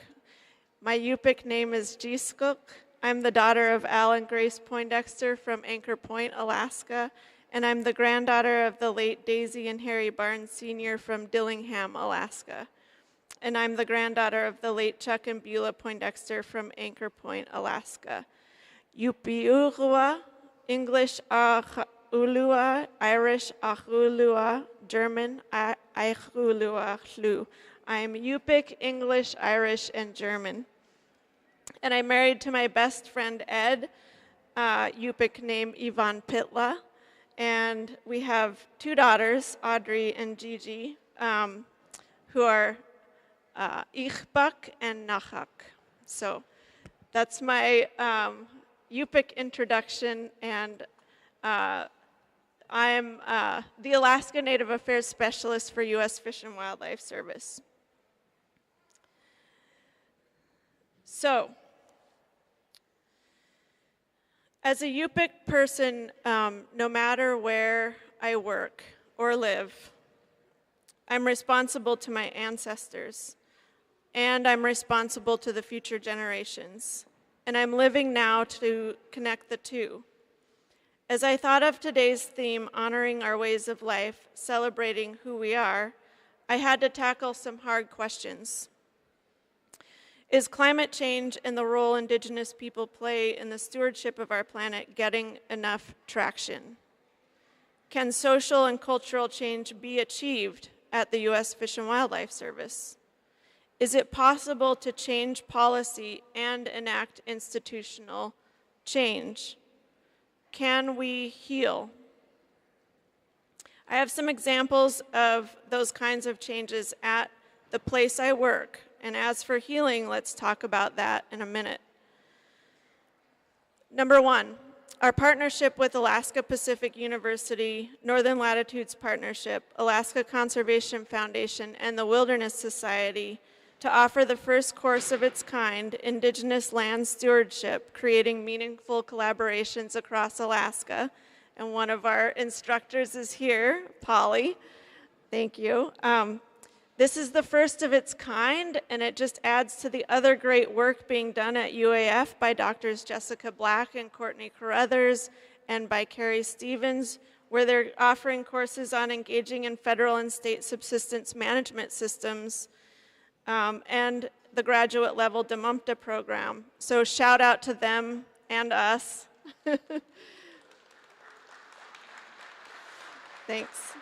My Yupik name is Jiskuk. I'm the daughter of Al and Grace Poindexter from Anchor Point, Alaska, and I'm the granddaughter of the late Daisy and Harry Barnes Sr. from Dillingham, Alaska. And I'm the granddaughter of the late Chuck and Beulah Poindexter from Anchor Point, Alaska. Yupiurua, English Ulua, Irish Achulua, German Aichulua Hlu. I am Yupik, English, Irish, and German. And I'm married to my best friend Ed, Yupik named Ivan Pitla. And we have 2 daughters, Audrey and Gigi, who are Ichbak and Nachak. So that's my Yupik introduction, and I'm the Alaska Native Affairs Specialist for U.S. Fish and Wildlife Service. So, as a Yupik person, no matter where I work or live, I'm responsible to my ancestors, and I'm responsible to the future generations. And I'm living now to connect the two. As I thought of today's theme, honoring our ways of life, celebrating who we are, I had to tackle some hard questions. Is climate change and the role Indigenous people play in the stewardship of our planet getting enough traction? Can social and cultural change be achieved at the U.S. Fish and Wildlife Service? Is it possible to change policy and enact institutional change? Can we heal? I have some examples of those kinds of changes at the place I work, And as for healing, let's talk about that in a minute. Number one, our partnership with Alaska Pacific University, Northern Latitudes Partnership, Alaska Conservation Foundation, and the Wilderness Society to offer the first course of its kind, Indigenous Land Stewardship, Creating Meaningful Collaborations Across Alaska. And one of our instructors is here, Polly. Thank you. This is the first of its kind, and it just adds to the other great work being done at UAF by Doctors Jessica Black and Courtney Carruthers, and by Carrie Stevens, where they're offering courses on engaging in federal and state subsistence management systems, and the graduate level DMUMTA program. So shout out to them and us. Thanks.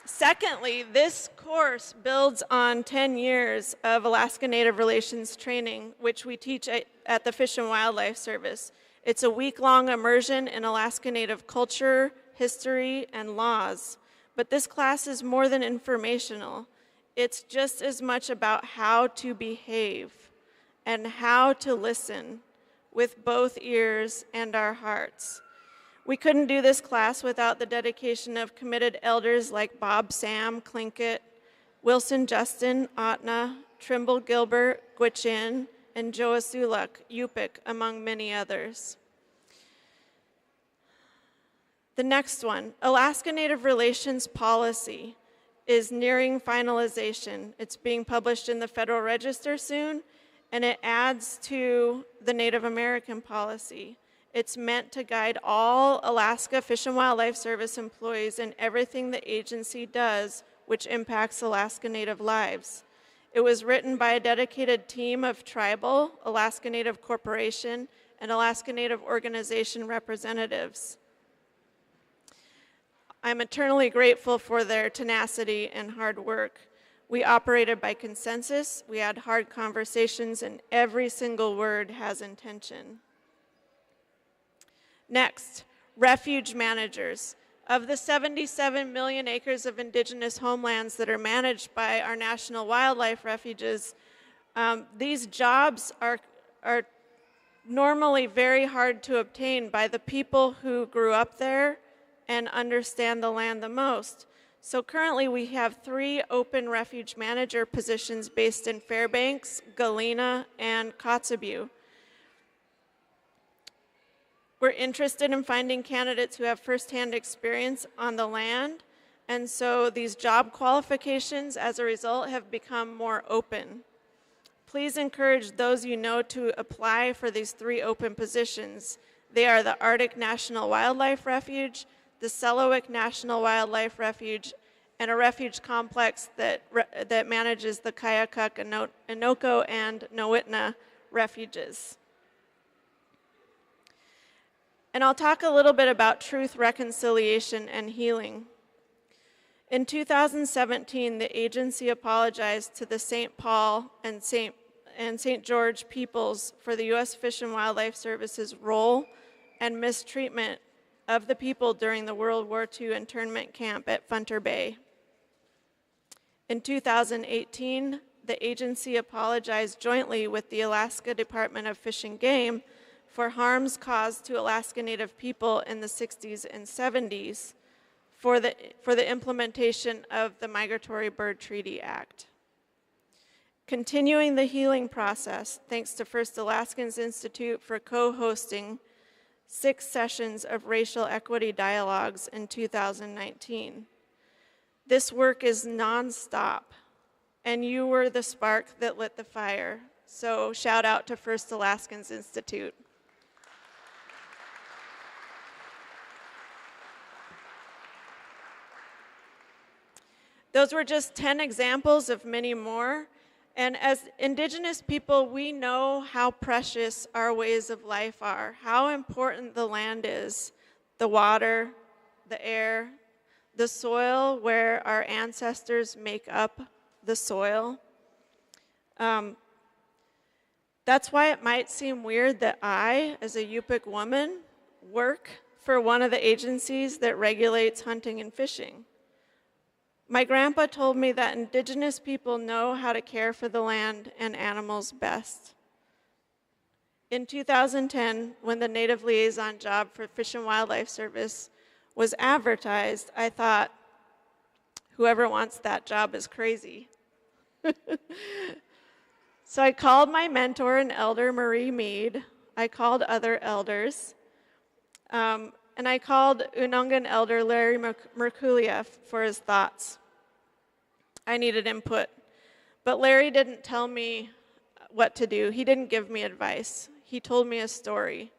Secondly, this course builds on 10 years of Alaska Native Relations training, which we teach at the Fish and Wildlife Service. It's a week-long immersion in Alaska Native culture, history, and laws. But this class is more than informational. It's just as much about how to behave and how to listen with both ears and our hearts. We couldn't do this class without the dedication of committed elders like Bob Sam Klinkett, Wilson Justin Otna, Trimble Gilbert Gwichin, and Joa Suluk Yupik, among many others. The next one, Alaska Native Relations Policy, is nearing finalization. It's being published in the Federal Register soon, and it adds to the Native American policy. It's meant to guide all Alaska Fish and Wildlife Service employees in everything the agency does which impacts Alaska Native lives. It was written by a dedicated team of tribal, Alaska Native Corporation, and Alaska Native Organization representatives. I'm eternally grateful for their tenacity and hard work. We operated by consensus, we had hard conversations, and every single word has intention. Next, refuge managers. Of the 77 million acres of indigenous homelands that are managed by our national wildlife refuges, these jobs are normally very hard to obtain by the people who grew up there and understand the land the most. So currently we have 3 open refuge manager positions based in Fairbanks, Galena, and Kotzebue. We're interested in finding candidates who have firsthand experience on the land, and so these job qualifications, as a result, have become more open. Please encourage those you know to apply for these 3 open positions. They are the Arctic National Wildlife Refuge, the Selawik National Wildlife Refuge, and a refuge complex that manages the Kayakuk, Inoko, and Nowitna refuges. And I'll talk a little bit about truth, reconciliation, and healing. In 2017, the agency apologized to the St. Paul and St. George peoples for the U.S. Fish and Wildlife Service's role and mistreatment of the people during the World War II internment camp at Funter Bay. In 2018, the agency apologized jointly with the Alaska Department of Fish and Game for harms caused to Alaska Native people in the 60s and 70s for the implementation of the Migratory Bird Treaty Act. Continuing the healing process, thanks to First Alaskans Institute for co-hosting 6 sessions of racial equity dialogues in 2019. This work is nonstop, and you were the spark that lit the fire. So shout out to First Alaskans Institute. Those were just 10 examples of many more. And as Indigenous people, we know how precious our ways of life are, how important the land is, the water, the air, the soil where our ancestors make up the soil. That's why it might seem weird that I, as a Yupik woman, work for one of the agencies that regulates hunting and fishing. My grandpa told me that Indigenous people know how to care for the land and animals best. In 2010, when the Native Liaison job for Fish and Wildlife Service was advertised, I thought, whoever wants that job is crazy. So I called my mentor and elder, Marie Mead. I called other elders. And I called Unungan elder Larry Merculia for his thoughts. I needed input. But Larry didn't tell me what to do. He didn't give me advice. He told me a story.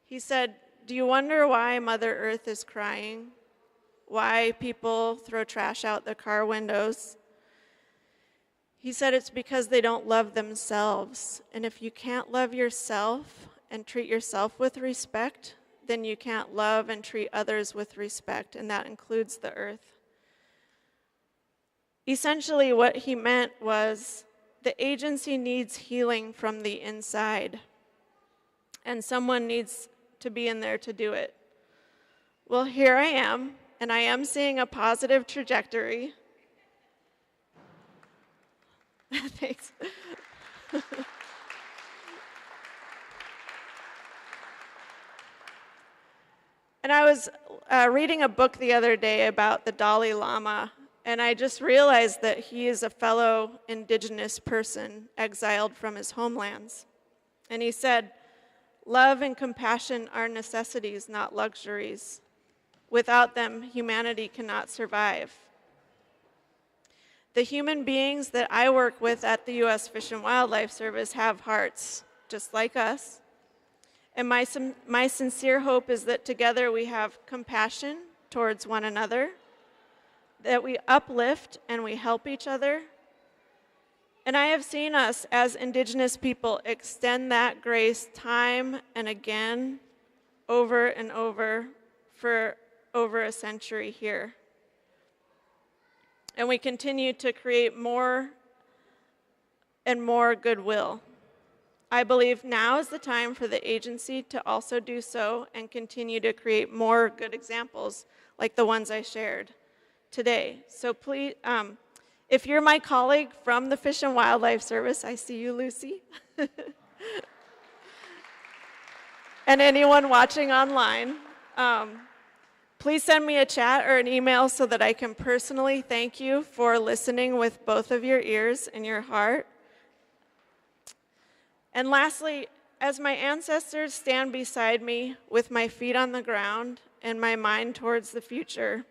He said, "Do you wonder why Mother Earth is crying? Why people throw trash out the car windows?" He said it's because they don't love themselves. And if you can't love yourself and treat yourself with respect, then you can't love and treat others with respect, and that includes the earth. Essentially, what he meant was the agency needs healing from the inside, and someone needs to be in there to do it. Well, here I am, and I am seeing a positive trajectory. Thanks. And I was reading a book the other day about the Dalai Lama, and I just realized that he is a fellow Indigenous person exiled from his homelands. And he said, "Love and compassion are necessities, not luxuries. Without them, humanity cannot survive." The human beings that I work with at the U.S. Fish and Wildlife Service have hearts, just like us. And my sincere hope is that together we have compassion towards one another, that we uplift and we help each other. And I have seen us as Indigenous people extend that grace time and again, over and over, for over a century here. And we continue to create more and more goodwill. I believe now is the time for the agency to also do so and continue to create more good examples like the ones I shared today. So please, if you're my colleague from the Fish and Wildlife Service, I see you, Lucy, and anyone watching online, please send me a chat or an email so that I can personally thank you for listening with both of your ears and your heart. And lastly, as my ancestors stand beside me with my feet on the ground and my mind towards the future,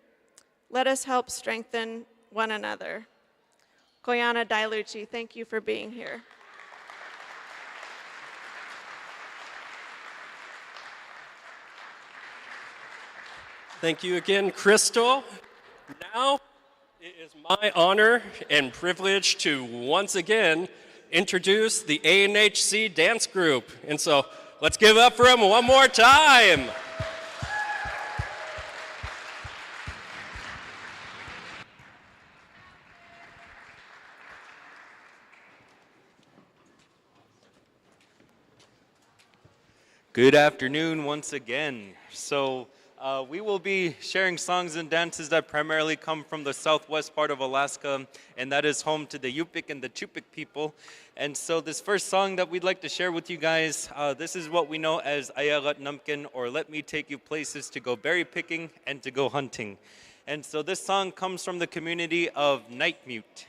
let us help strengthen one another. Koyana Dailuchi, thank you for being here. Thank you again, Crystal. Now, it is my honor and privilege to once again introduce the ANHC dance group. And so let's give up for them one more time. Good afternoon once again. So we will be sharing songs and dances that primarily come from the southwest part of Alaska, and that is home to the Yupik and the Chupik people. And so this first song that we'd like to share with you guys, this is what we know as Ayagat Numpkin, or Let Me Take You Places to Go Berry Picking and to Go Hunting. And so this song comes from the community of Nightmute.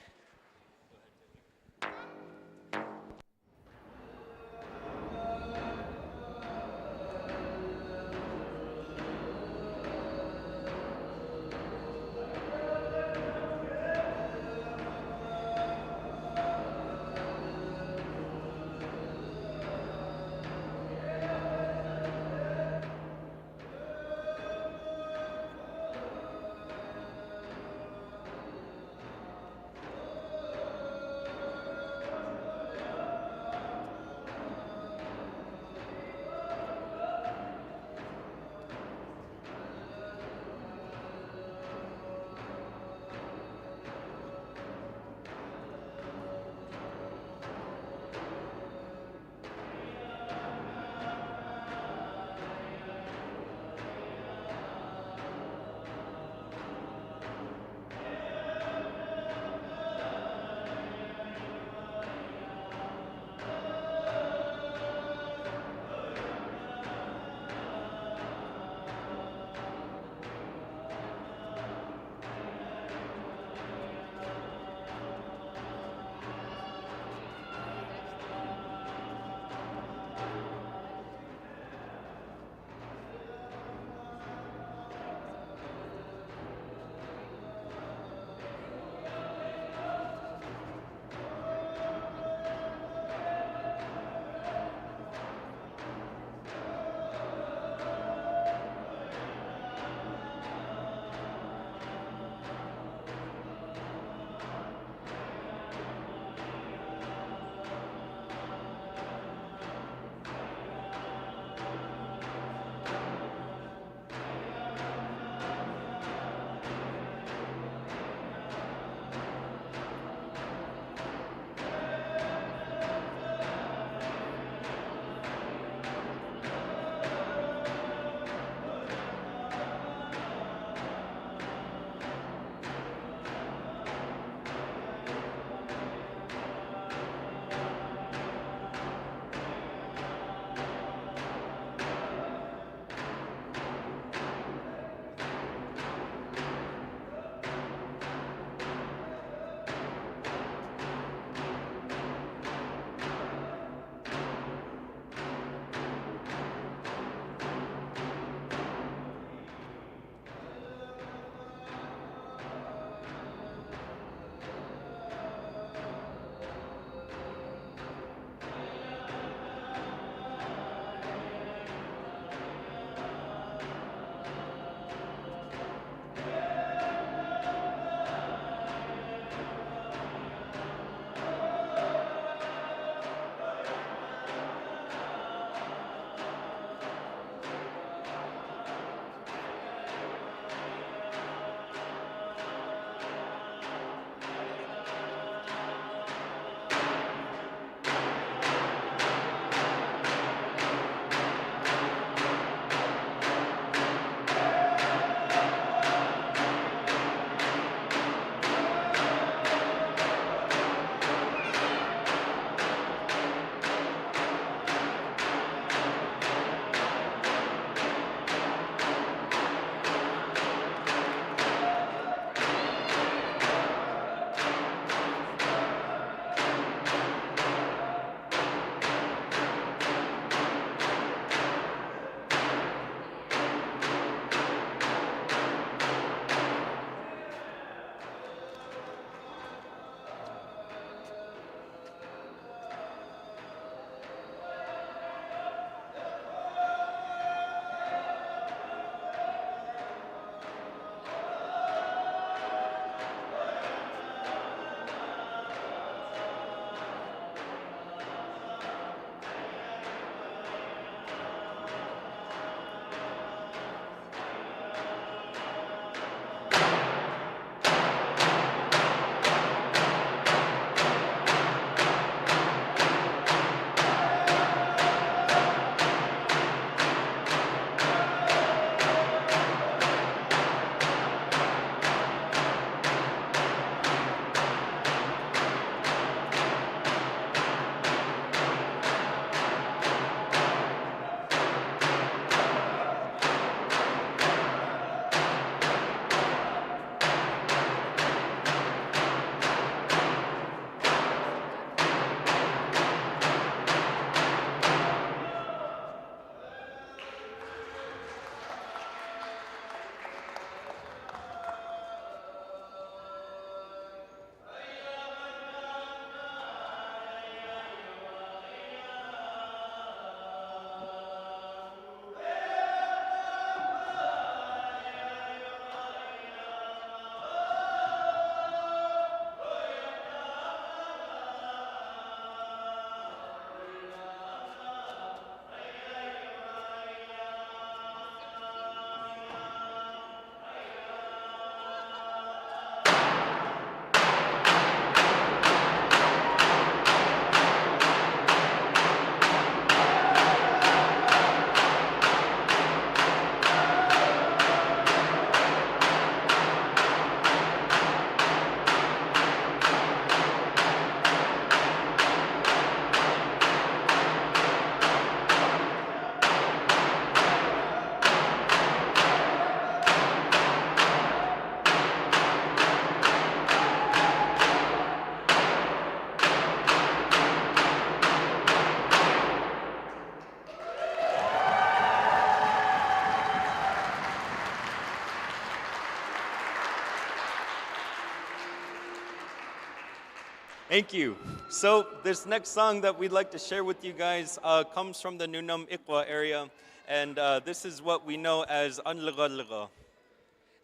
Thank you. So this next song that we'd like to share with you guys comes from the Nunam Ikwa area, and this is what we know as Anlagalga.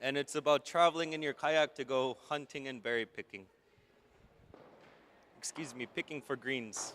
And it's about traveling in your kayak to go hunting and berry picking. Excuse me, picking for greens.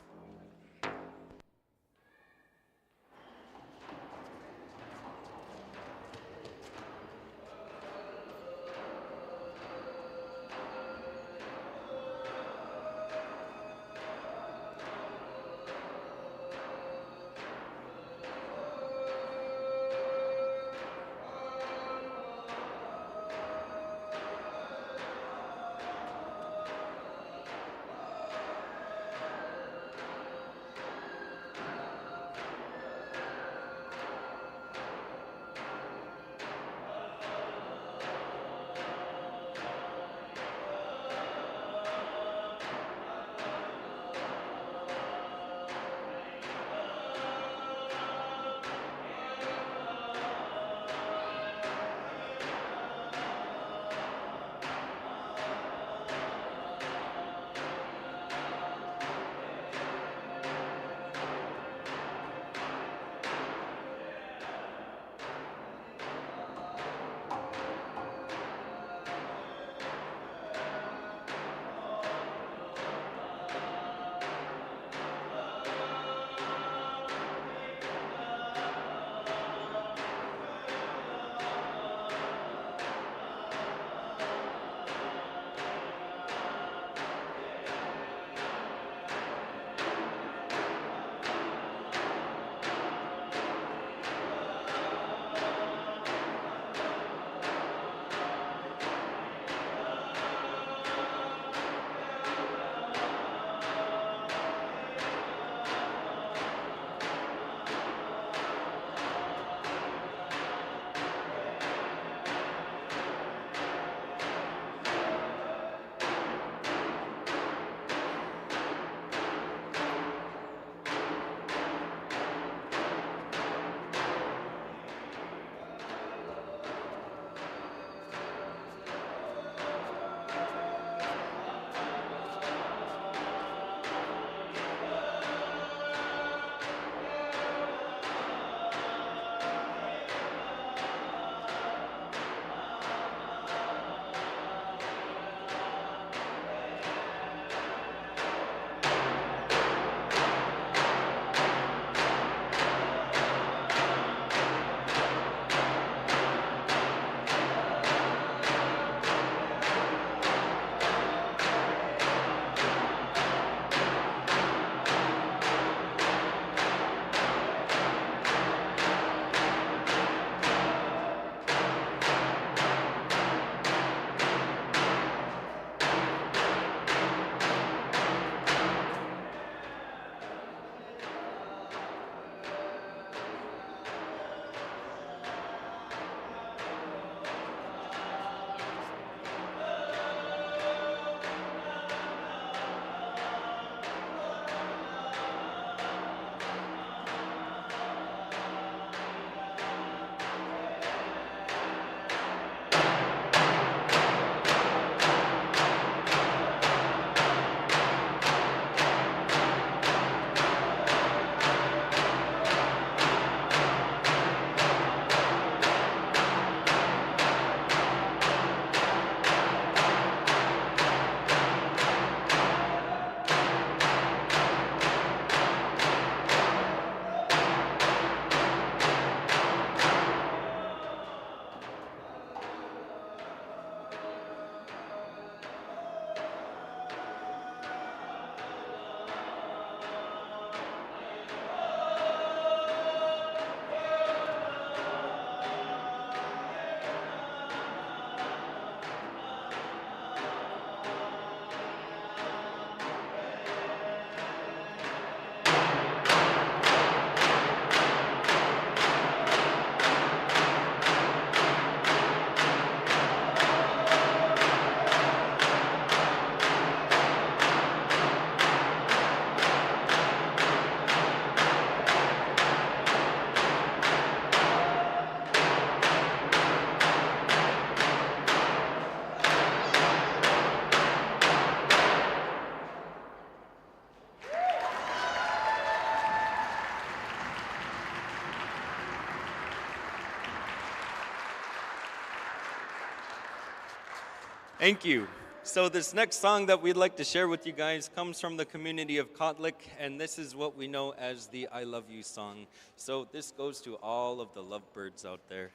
Thank you. So this next song that we'd like to share with you guys comes from the community of Kotlik, and this is what we know as the I Love You song. So this goes to all of the lovebirds out there.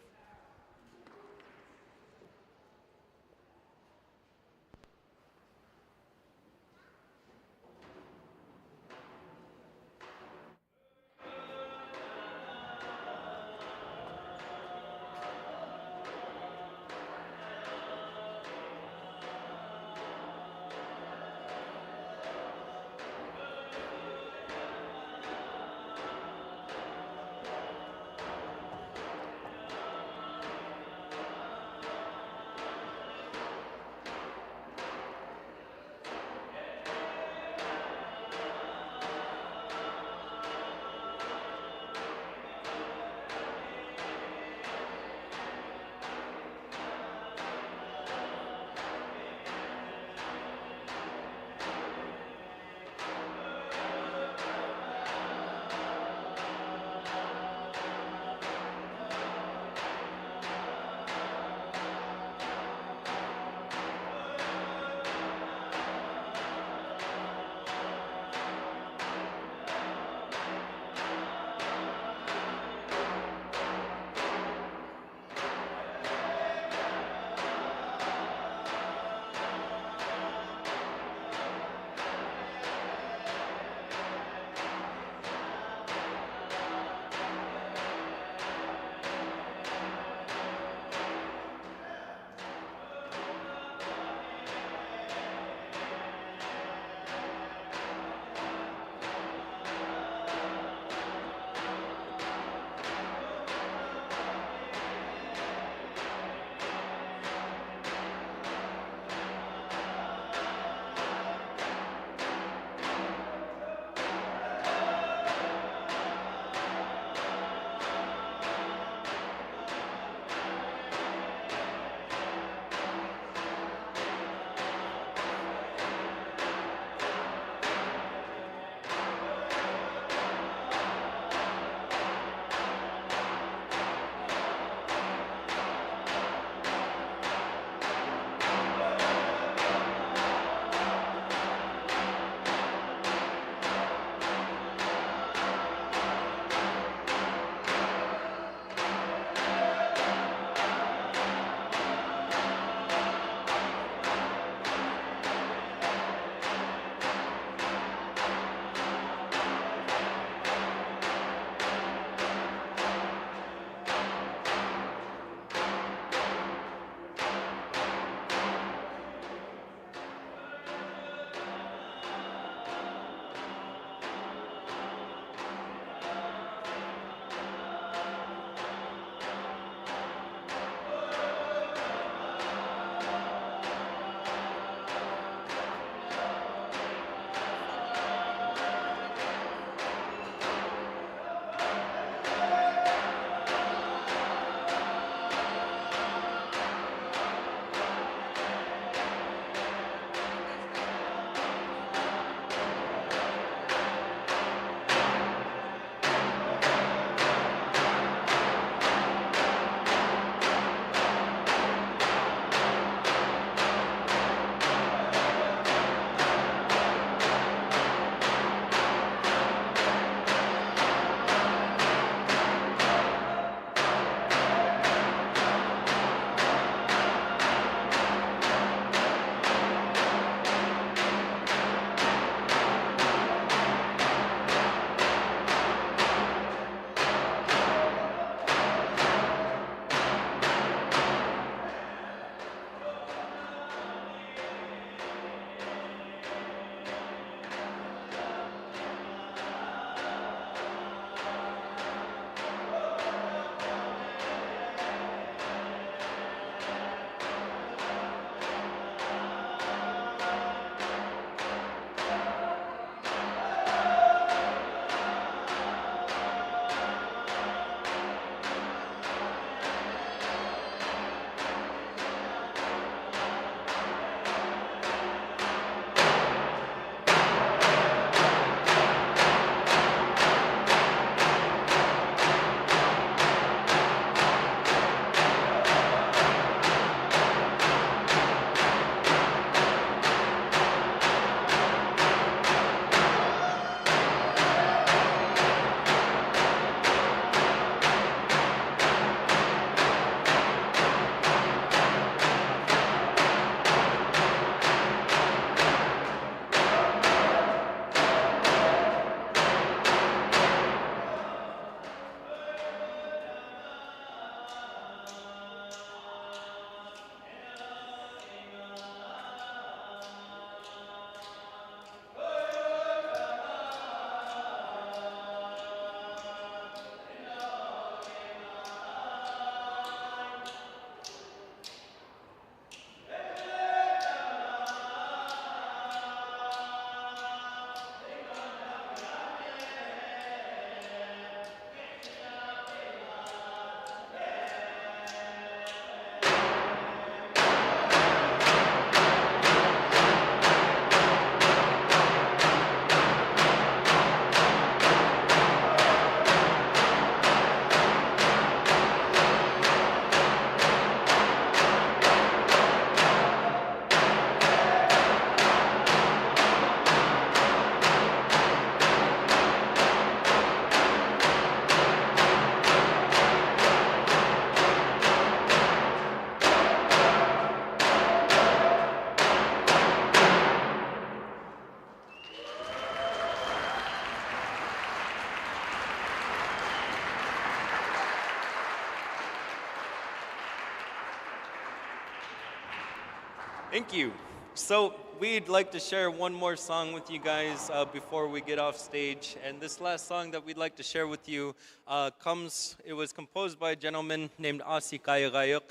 Thank you. So we'd like to share one more song with you guys before we get off stage. And this last song that we'd like to share with you it was composed by a gentleman named Asi Kayagayuk.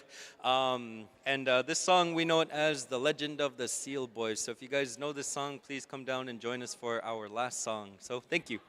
And this song we know it as The Legend of the Seal Boys. So if you guys know this song, please come down and join us for our last song. So thank you.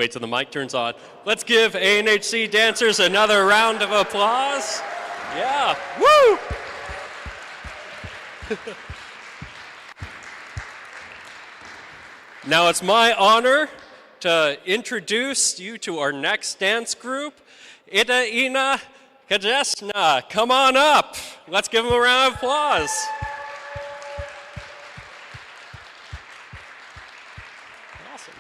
Wait till the mic turns on. Let's give ANHC dancers another round of applause. Yeah, woo! Now it's my honor to introduce you to our next dance group, Ida Ina Kajesna. Come on up. Let's give them a round of applause. Awesome.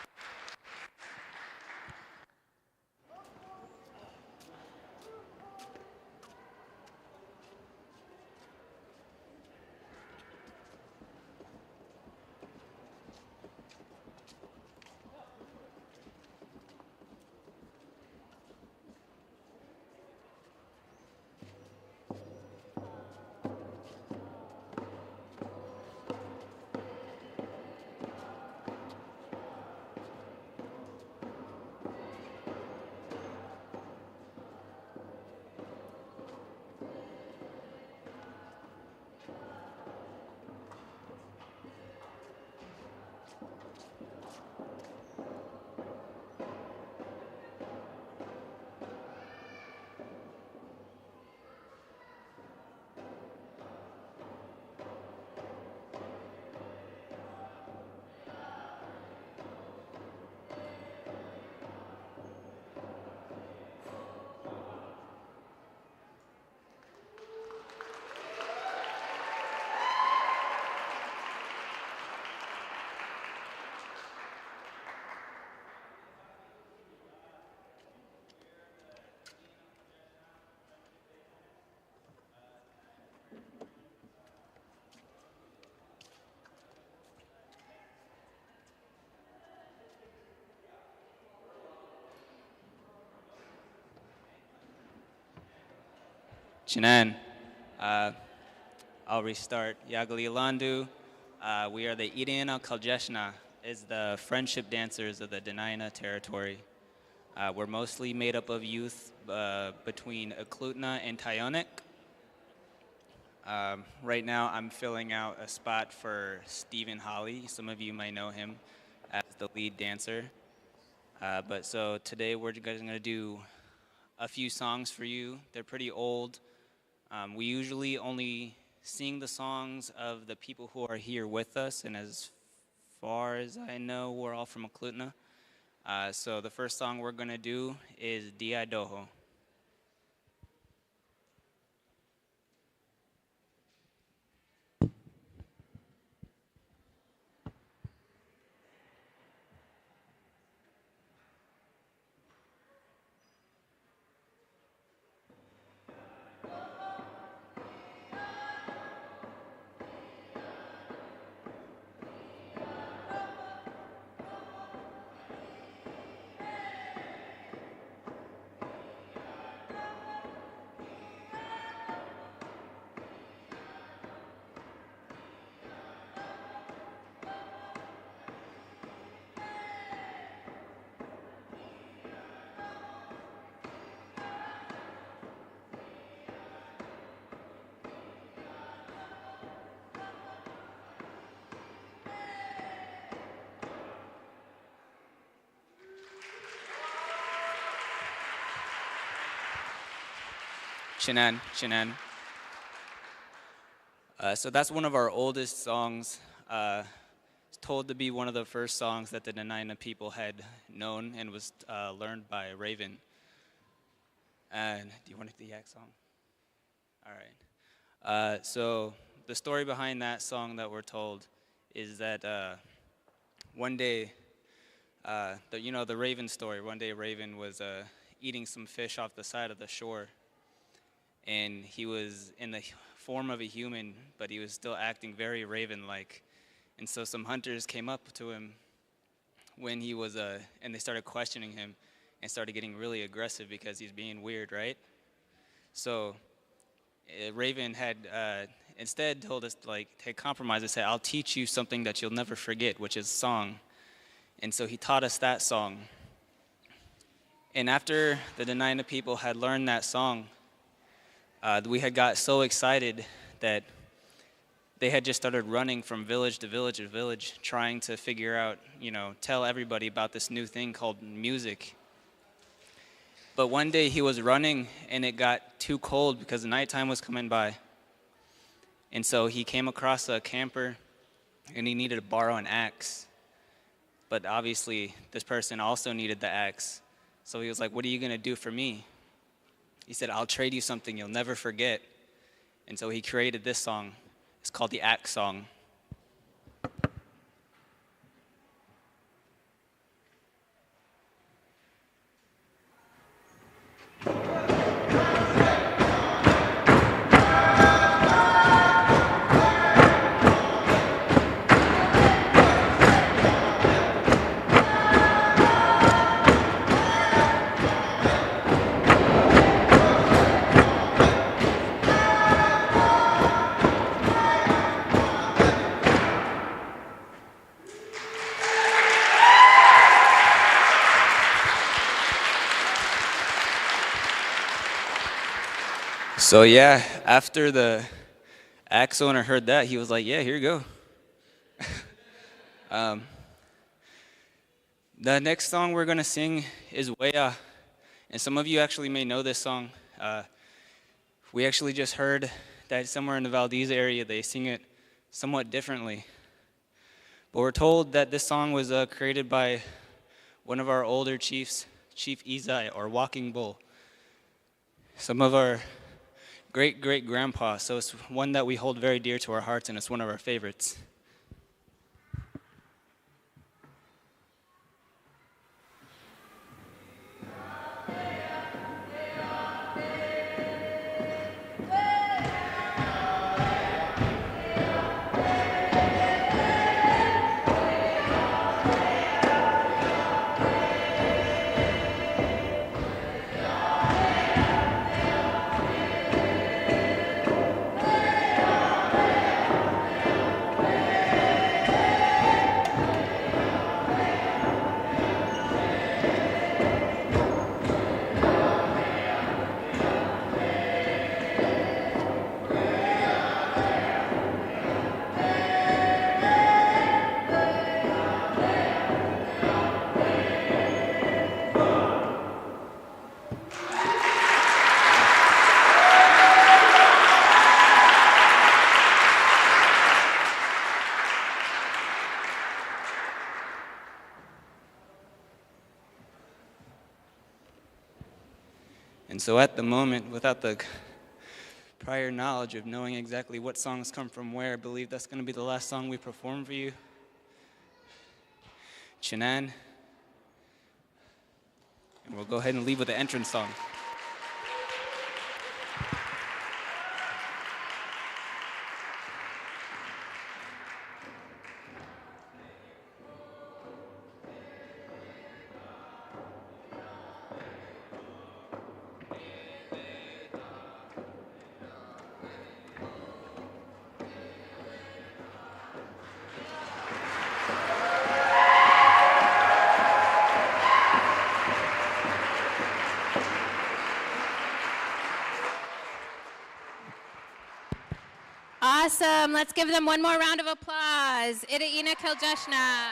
Chinan, I'll restart. Yagali Landu, we are the Iriana Kaljeshna, is the friendship dancers of the Dena'ina territory. We're mostly made up of youth between Eklutna and Tyonek. Right now I'm filling out a spot for Stephen Holly. Some of you might know him as the lead dancer. But so today we're going to do a few songs for you. They're pretty old. We usually only sing the songs of the people who are here with us, and as far as I know, we're all from Eklutna. So the first song we're going to do is Dia Doho. Chinan. So that's one of our oldest songs. It's told to be one of the first songs that the Dena'ina people had known and was learned by Raven. And do you want to do the yak song? All right. So the story behind that song that we're told is that one day, the Raven story. One day, Raven was eating some fish off the side of the shore. And he was in the form of a human, but he was still acting very raven-like. And so some hunters came up to him when he was, and they started questioning him and started getting really aggressive because he's being weird, right? So Raven had instead told us, take compromise and said, I'll teach you something that you'll never forget, which is song. And so he taught us that song. And after the Dena'ina people had learned that song, we had got so excited that they had just started running from village to village to village, trying to figure out, tell everybody about this new thing called music. But one day he was running and it got too cold because the nighttime was coming by. And so he came across a camper and he needed to borrow an axe. But obviously this person also needed the axe. So he was like, "What are you going to do for me?" He said, "I'll trade you something you'll never forget." And so he created this song. It's called the Axe Song. So yeah, after the axe owner heard that, he was like, "Yeah, here you go." The next song we're gonna sing is Wea, and some of you actually may know this song. We actually just heard that somewhere in the Valdez area they sing it somewhat differently. But we're told that this song was created by one of our older chiefs, Chief Izai, or Walking Bull. Some of our great-great-grandpa, so it's one that we hold very dear to our hearts, and it's one of our favorites. And so at the moment, without the prior knowledge of knowing exactly what songs come from where, I believe that's going to be the last song we perform for you. Chinan. And we'll go ahead and leave with the entrance song. Awesome. Let's give them one more round of applause. Iraina Kiljeshna.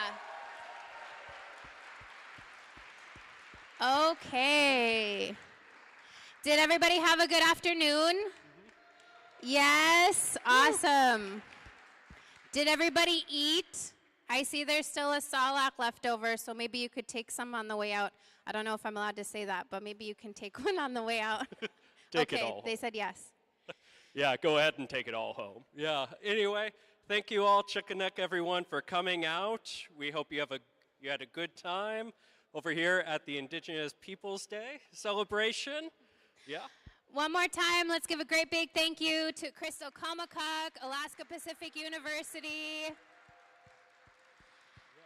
Okay. Did everybody have a good afternoon? Yes? Awesome. Did everybody eat? I see there's still a salak left over, so maybe you could take some on the way out. I don't know if I'm allowed to say that, but maybe you can take one on the way out. Take it okay, all. They said yes. Yeah, go ahead and take it all home. Yeah, anyway, thank you all, Chicken-Neck, everyone, for coming out. We hope you had a good time over here at the Indigenous Peoples Day celebration. Yeah. One more time, let's give a great big thank you to Crystal Comacock, Alaska Pacific University,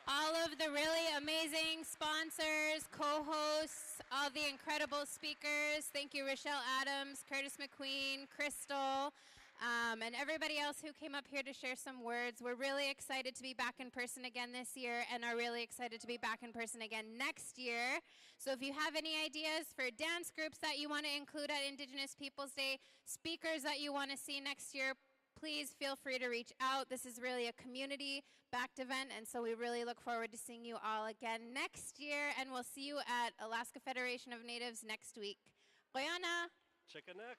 all of the really amazing sponsors, co-hosts, all the incredible speakers. Thank you, Rochelle Adams, Curtis McQueen, Crystal, and everybody else who came up here to share some words. We're really excited to be back in person again this year and are really excited to be back in person again next year. So if you have any ideas for dance groups that you want to include at Indigenous Peoples Day, speakers that you want to see next year, please feel free to reach out. This is really a community-backed event, and so we really look forward to seeing you all again next year, and we'll see you at Alaska Federation of Natives next week. Qoyana! Chicken neck.